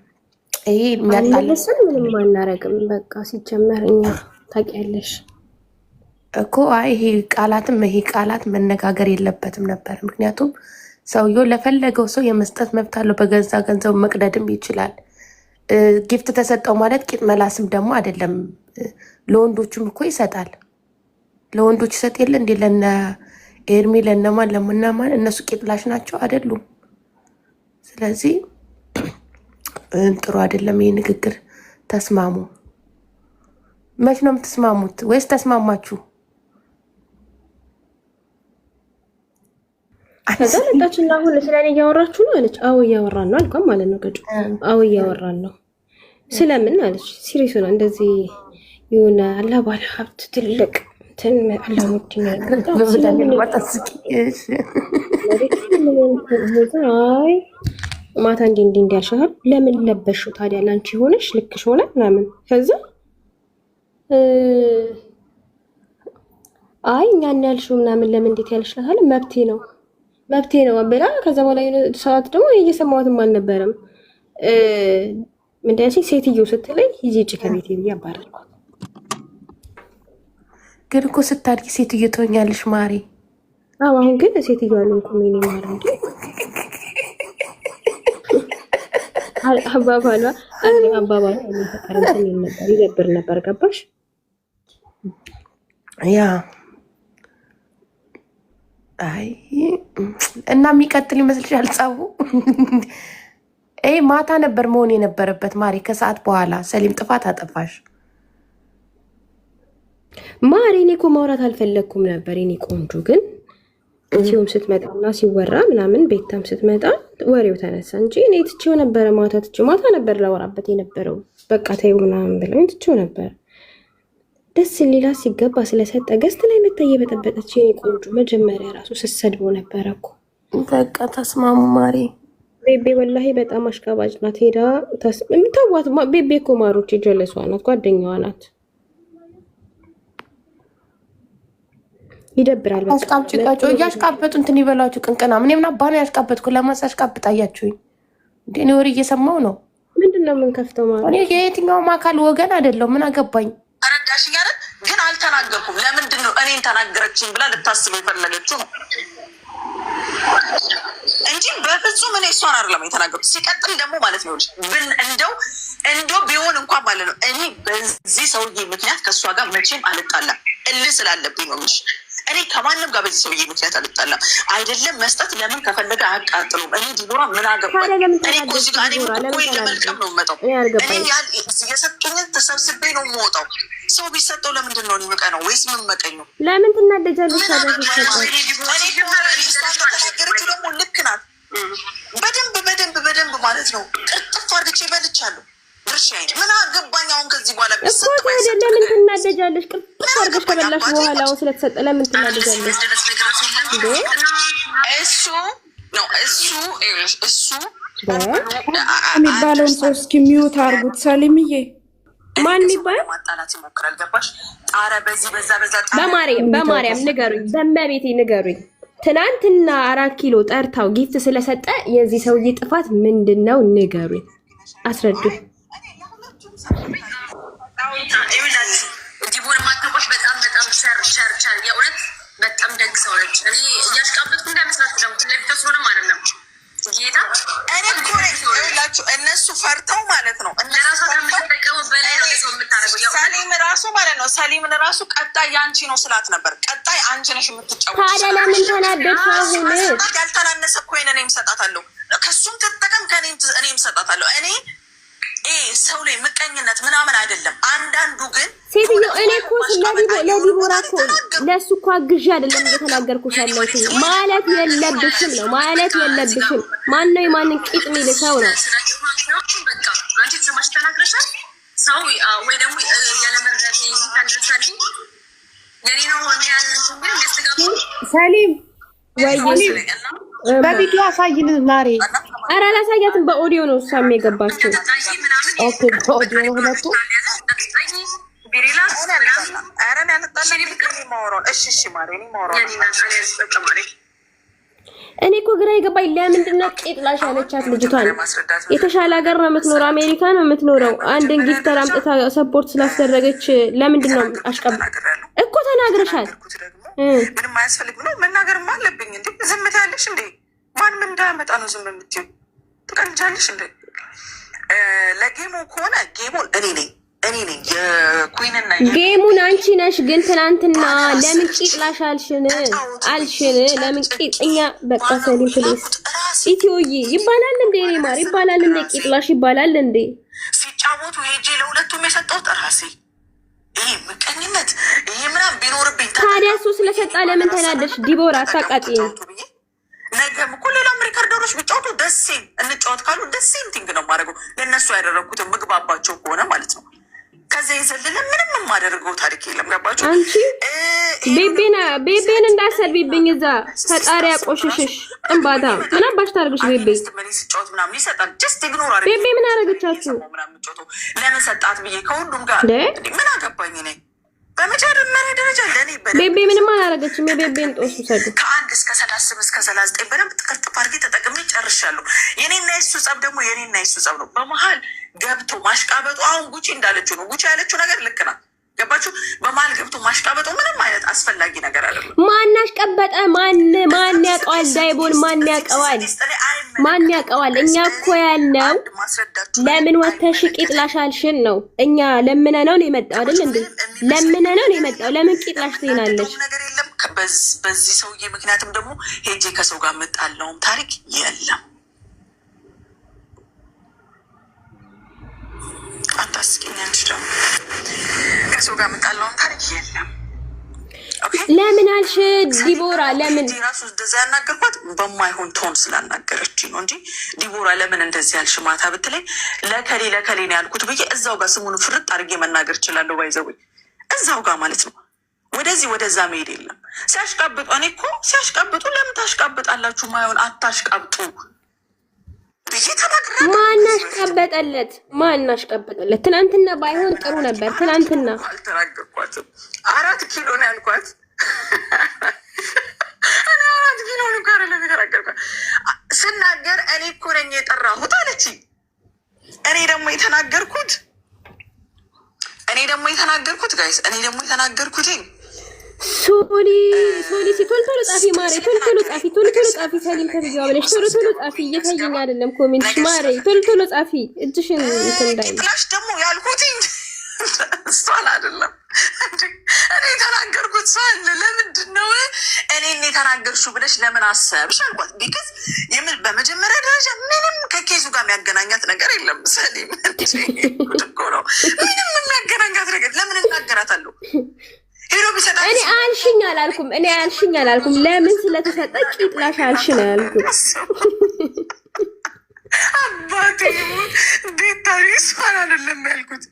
ይሄ የሚያጣልስም ምንም አናረግም። በቃ ሲጀመር እኛ ታውቂያለሽ እኮ አይ ይሄ ቃላት መነጋገር የለበትም ነበር። ምክንያቱም ሰውየው ለፈለገው ሰው የመስጠት መብት አለው። በገዛ ገንዘቡ መቅደድም ይችላል። ጊፍት ተሰጠው ማለት ቂጥ መላስም ደግሞ አይደለም። ለወንዶቹም እኮ ይሰጣል። ለወንዶች ይሰጥ የለ እንዴ? ለነ ኤርሚ ለነማን ለምናማን እነሱ ቂጥላሽ ናቸው አይደሉም? ስለዚህ ጥሩ አይደለም ይሄ ንግግር። ተስማሙ። መች ነው የምትስማሙት? ወይስ ተስማማችሁ? ከዛ ለጣችና አሁን ስለኔ እያወራችሁ ነው አለች። አዎ እያወራን ነው አልኳት ማለት ነው። ገጭ አዎ እያወራን ነው። ስለምን አለች። ሲሪየስ ነው እንደዚህ የሆነ አላ ባለ ሀብት ትልቅ እንትን አላሙት ነው። አይ ማታ እንዲህ እንዲያልሻል ለምን ለበሽው ታዲያ ላንቺ ሆነሽ ልክሽ ሆነ ምናምን። ከዛ አይ እኛን ያልሽው ምናምን ለምን እንዴት ያልሽላል መብቴ ነው ብላ ከዛ በኋላ ሰዓት ደግሞ እየሰማሁትም አልነበረም። ምንድነው ሴትዮ ስትለኝ ሂጂ እጭ ከቤቴ ብዬ አባረርኳት። ግን እኮ ስታድጊ ሴትዮ ትሆኛለሽ ማሪ። አዎ አሁን ግን ሴትዮ አልሆንኩም። እኔ ማለት እንዴ አባባሏ ይደብር ነበር። ገባሽ? ያ አይ እና የሚቀጥል ይመስልሻል ጸቡ? ማታ ነበር መሆን የነበረበት ማሪ። ከሰዓት በኋላ ሰሊም ጥፋት አጠፋሽ ማሪ። እኔ እኮ ማውራት አልፈለግኩም ነበር የኔ ቆንጆ። ግን እዚሁም ስትመጣና ሲወራ ምናምን ቤታም ስትመጣ ወሬው ተነሳ እንጂ እኔ ትቼው ነበረ። ማታ ነበር ላወራበት የነበረው። በቃ ተይው ምናምን ብለው ትቼው ነበር። ደስ ሊላ ሲገባ ስለሰጠ ገስት ላይ መታየ በጠበጠች የኔ ቆንጆ። መጀመሪያ ራሱ ስሰድበው ነበረ እኮ። በቃ ተስማሙ ማሪ። ቤቤ ወላሂ በጣም አሽቃባጭ ናት። ሄዳ ተዋት። ቤቤ እኮ ማሮች የጀለሷ ናት፣ ጓደኛዋ ናት። ይደብራል። በቃ አሽቃብጭቃጮ እያሽቃበጡ እንትን ይበላችሁ ቅንቅና። ምን ምና ባና ያሽቃበጥኩ ለማስ አሽቃብጥ አያችሁኝ እንዴ? እኔ ወሬ እየሰማው ነው። ምንድነው የምንከፍተው ማለት? እኔ የየትኛውም አካል ወገን አይደለም። ምን አገባኝ? ተረዳሽኝ አይደል? ግን አልተናገርኩም። ለምንድን ነው እኔን ተናገረችኝ ብላ ልታስበው የፈለገችው ነው እንጂ በፍጹም እኔ እሷን አይደለም የተናገርኩት። ሲቀጥል ደግሞ ማለት ነው እንደው ቢሆን እንኳን ማለት ነው እኔ በዚህ ሰውዬ ምክንያት ከእሷ ጋር መቼም አልጣላም። እልህ ስላለብኝ ነው እንጂ እኔ ከማንም ጋር በዚህ ሰውዬ ምክንያት አልጣላም። አይደለም መስጠት ለምን ከፈለገ አያቃጥሉም። እኔ ዲቦራ ምን አገባኝ? እኔ እኮ እዚህ ጋር ኮይን ለመልቀም ነው የምመጣው። እኔ የሰጡኝን ተሰብስቤ ነው የምወጣው። ሰው ቢሰጠው ለምንድን ነው እኔ ነው ወይስ ምን መቀኘው? ለምን ትናደጃለሽ? ተናገረችው ደግሞ ልክ ናት። በደንብ ማለት ነው ቅርጥፍ አድርጌ በልቻለሁ። ምን አገባኝ አሁን ከዚህ በኋላ እኮ ታዲያ ለምን ትናደጃለሽ? ቅርጥፍ አድርገሽ ከበላሽ በኋላ አሁን ስለተሰጠ ለምን ትናደጃለሽ? እሱ የሚባለውን ሰው እስኪ ሚውት አድርጉት። ሰሊምዬ ማን የሚባል ማጣላት ይሞክራል። ገባሽ? ጣረ በዚህ በዛ በማርያም ንገሩኝ፣ በመቤቴ ንገሩኝ። ትናንትና 4 ኪሎ ጠርታው ጊፍት ስለሰጠ የዚህ ሰውዬ ጥፋት ምንድነው? ንገሩኝ፣ አስረዱ። ዲቦራ ማታቆሽ በጣም ሸርቻል። የእውነት በጣም ደግ ሰው ነች። እኔ እያሽቃበጥኩ እንዳይመስላችሁ ደግሞ ለፊት ስለሆነም አይደለም ጌታ እኔ እኮ ይኸውላችሁ እነሱ ፈርተው ማለት ነው እነሱ ከሚጠቀሙ በላይ ነው ሰው የምታደርገው። ሰሊም ራሱ ማለት ነው ሰሊምን ራሱ ቀጣይ ያንቺ ነው ስላት ነበር። ቀጣይ አንቺ ነሽ የምትጫወተው። ታዲያ ለምን ተናደድሽ? አሁን ያልተናነሰ ኮይን እኔም ሰጣታለሁ፣ ከሱም ትጠቀም እኔም ሰጣታለሁ። እኔ ሰው ላይ ምቀኝነት ምናምን አይደለም። አንዳንዱ ግን ሴትዮ እኔ እኮ ለዲቦራ እኮ ለሱ እኮ አግዤ አይደለም እየተናገርኩሽ ያለሁት። ማለት የለብሽም ነው ማለት የለብሽም። ማን ነው የማንን ቂጥ የሚል ሰው ነው? በቃ አንቺ ተሰማሽ ተናግረሻል። ሰው ወይ ደግሞ ያለመረዳት ይታንደሳል የኔ ነው ሆነ ያንን ግን ያስተጋቡ ሰሊም ወይ በቪዲዮ አሳይን ማሬ። ኧረ አላሳያትም፣ በኦዲዮ ነው እሷም የገባችው። ኦኬ በኦዲዮ ነው ሁለቱ። እኔ እኮ ግራ የገባኝ ለምንድን ነው ቄጥላሽ ያለቻት ልጅቷን? የተሻለ ሀገር ነው የምትኖረው፣ አሜሪካ ነው የምትኖረው። አንድን ጊፍተር አምጥታ ሰፖርት ስላስደረገች ለምንድን ነው አሽቀብ እኮ ተናግረሻል። ምንም አያስፈልግ ብሎ መናገርማ አለብኝ እንዴ? ዝም ትያለሽ እንዴ? ማን ምን እንዳያመጣ ነው ዝም የምትይው? ትቀንጃለሽ እንዴ? ለጌሙ ከሆነ ጌሙን እኔ ነኝ የኩዊንና ጌሙን አንቺ ነሽ። ግን ትናንትና ለምን ቂጥላሽ አልሽን? ለምን ቂጥ? እኛ በቃ ሰሊም ፕሊስ ኢትዮዬ ይባላል እንዴ? ኔማር ይባላል እንዴ? ቂጥላሽ ይባላል እንዴ? ሲጫወቱ ሄጄ ለሁለቱም የሰጠሁት ራሴ። ይሄ ምቀኝነት ይሄ ምናምን ቢኖርብኝ ታዲያ እሱ ስለሰጣ ለምን ተናደሽ? ዲቦራ አታቃጥኝ። ነገም እኮ ሌላም ሪከርደሮች ቢጫወቱ ደሴም እንጫወት ካሉ ደሴም ቲንግ ነው የማደርገው። ለእነሱ ያደረግኩትን ምግባባቸው ከሆነ ማለት ነው። ከዚያ የዘለለ ምንም የማደርገው ታሪክ የለም። ገባችሁ? አንቺ ቤቤን እንዳሰድቢብኝ እዛ ፈጣሪ ያቆሽሽሽ። ጥንባታ ምን አባሽ ታርግሽ? ቤቤ ስጫወት ምናምን ይሰጣል። ጀስት ኢግኖር አድርጌ ቤቤ ምን አደረገቻችሁ? ለምን ሰጣት ብዬ ከሁሉም ጋር ምን አገባኝ እኔ በመጀመሪያ ደረጃ ለኔ ቤቤ ምንም አላደረገችም። የቤቤን ጦስ ውሰዱ። ከ1 እስከ 30 እስከ 39 በደንብ ጥቅጥፍ አድርጌ ተጠቅሜ ጨርሻለሁ። የኔና የሱ ጸብ ደግሞ የኔና የሱ ጸብ ነው። በመሀል ገብቶ ማሽቃበጡ አሁን ጉቺ እንዳለችው ነው። ጉቺ ያለችው ነገር ልክ ናት። ገባችሁ? በመሀል ገብቶ ማሽቃበጡ ምንም አይነት አስፈላጊ ነገር አይደለም። ማን አሽቀበጠ? ማን ያውቀዋል? ዳይቦን ማን ያውቀዋል? ማን ያውቀዋል? እኛ እኮ ያልነው ለምን ወተሽ ቂጥላሽ አልሽን ነው። እኛ ለምነ ነው የመጣው አይደል እንዴ? ለምነ ነው የመጣው። ለምን ቂጥላሽ ትይናለሽ? ነገር የለም። በዚህ ሰውዬ ምክንያትም ደግሞ ሄጄ ከሰው ጋር መጣለውም ታሪክ የለም። አታስቂኛንች ደግሞ ከሰው ጋር መጣለውም ታሪክ የለም። ለምን አልሽ ዲቦራ? ለምን ራሱ እንደዛ ያናገርኳት በማይሆን ቶን ስላናገረች ነው እንጂ ዲቦራ ለምን እንደዚህ ያልሽ ማታ ብትለኝ ለከሌ ነው ያልኩት ብዬ እዛው ጋር ስሙን ፍርጥ አድርጌ መናገር እችላለሁ። ባይዘው እዛው ጋር ማለት ነው። ወደዚህ ወደዛ መሄድ የለም። ሲያሽቃብጡ እኔ እኮ ሲያሽቃብጡ ለምን ታሽቃብጣላችሁ? ማይሆን አታሽቃብጡ ብዬ ተናግሬ ማን አሽቀበጠለት? ትናንትና ባይሆን ጥሩ ነበር። ትናንትና አልተናገርኳትም። 4 ኪሎ ነው ያልኳት። እኔ 4 ኪሎ ነው ጋር ለተናገርኳት ስናገር እኔ እኮ ነኝ የጠራሁት አለች። እኔ ደግሞ የተናገርኩት ጋይስ ሶሊ ቶሎ ጻፊ ማሬ፣ ቶሎ ጻፊ ሰሊም ተብዬዋ ብለሽ ቶሎ ጻፊ። እየታየኝ አይደለም ኮሜንትሽ ማሬ፣ ቶሎ ጻፊ። እጅሽን እንዳይ ጥላሽ ደግሞ ያልኩት እሷን አይደለም እኔ የተናገርኩት ሰው አለ። ለምንድን ነው እኔን የተናገርሽው ብለሽ ለምን አሰብሽ አልኳት። ቢካዝ በመጀመሪያ ደረጃ ምንም ከኬዙ ጋር የሚያገናኛት ነገር የለም። ሰሊም እኮ ነው ምንም የሚያገናኛት ነገር ለምን እናገራታለሁ? እኔ አልሽኝ አላልኩም። ለምን ስለተሰጠ ቂጥላሽ አልሽ ነው ያልኩት። አባቴ ቤታዊ እሷን አይደለም ያልኩት።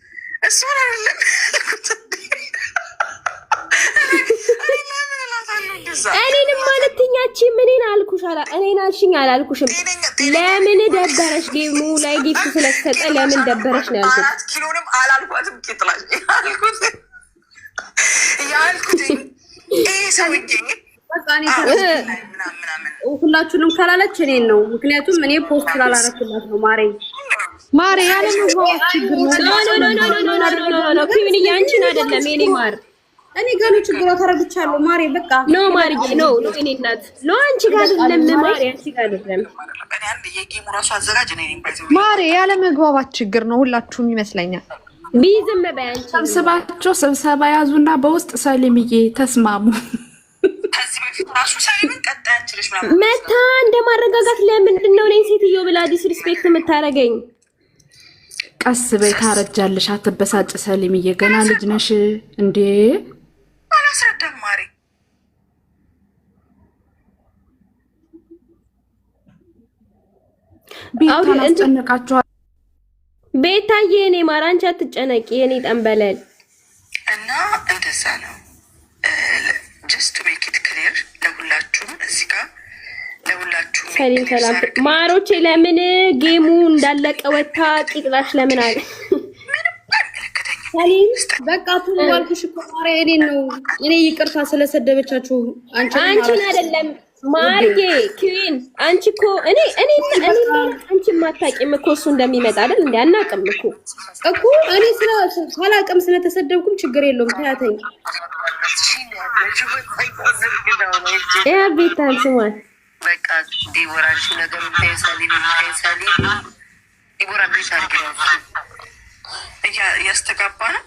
እኔንም ማለት ትኛቺ እኔን አልኩሽ እኔን አልሽኝ አላልኩሽም። ለምን ደበረሽ? ጌሙ ላይ ጊፍት ስለተሰጠ ለምን ደበረሽ ነው ያልኩት። 4 ኪሎንም አላልኳትም። ቂጥላሽ ያልኩት ይሄ ሰውዬ ሁላችሁንም ካላለች እኔን ነው። ምክንያቱም እኔ ፖስት ስላላረኩላት ነው። ማሬ ያለ መግባባት ችግር ነው። ኖ ኪዊን ያንቺን አይደለም የኔ ማር። እኔ ጋር ነው ችግሯ። ተረድቻለሁ ማሬ። በቃ ኖ ማርዬ ኖ እኔ እናት ኖ አንቺ ጋር አይደለም ማሬ፣ አንቺ ጋር አይደለም ማሬ። ያለ መግባባት ችግር ነው ሁላችሁም ይመስለኛል። ቢዝም በያንቺ ሰብስባቸው ስብሰባ ያዙና በውስጥ ሰሊምዬ ተስማሙ። መታ እንደማረጋጋት ለምንድን ነው እኔን ሴትዮ ብላ ዲስሪስፔክት የምታረገኝ? ቀስ በይ ታረጃለሽ፣ አትበሳጭ ሰሊምዬ፣ ገና ልጅ ነሽ እንዴ። አላስረዳም ማሬ። ቤታን አስጨነቃችኋል። ቤታዬ እኔ ማር አንቺ አትጨነቂ የኔ ጠንበለል እና እንደዛ ነው። ጀስት ቱ ሜክ ኢት ክሊር ለሁላችሁም እዚህ ጋር ለሁላችሁም ሰላም ማሮቼ። ለምን ጌሙ እንዳለቀ ወታ ቂጥላሽ ለምን አለ? ሰሊም በቃ ትዋልኩሽ እኮ ማሬ። እኔ ይቅርታ ስለሰደበቻችሁ አንቺን አይደለም ማርዬ ኪዊን። አንቺ እኮ እኔ አንቺ ማታቂም እኮ እሱ እንደሚመጣ አይደል እንዴ? አናቅም እኮ እኔ ሳላቅም ስለተሰደብኩም ችግር የለውም። ታያተኝ ቤታን ስሟል። በቃ ዲቦራሽ ነገር ሰሊም ዲቦራ ምን ታርገው እያስተጋባ ነው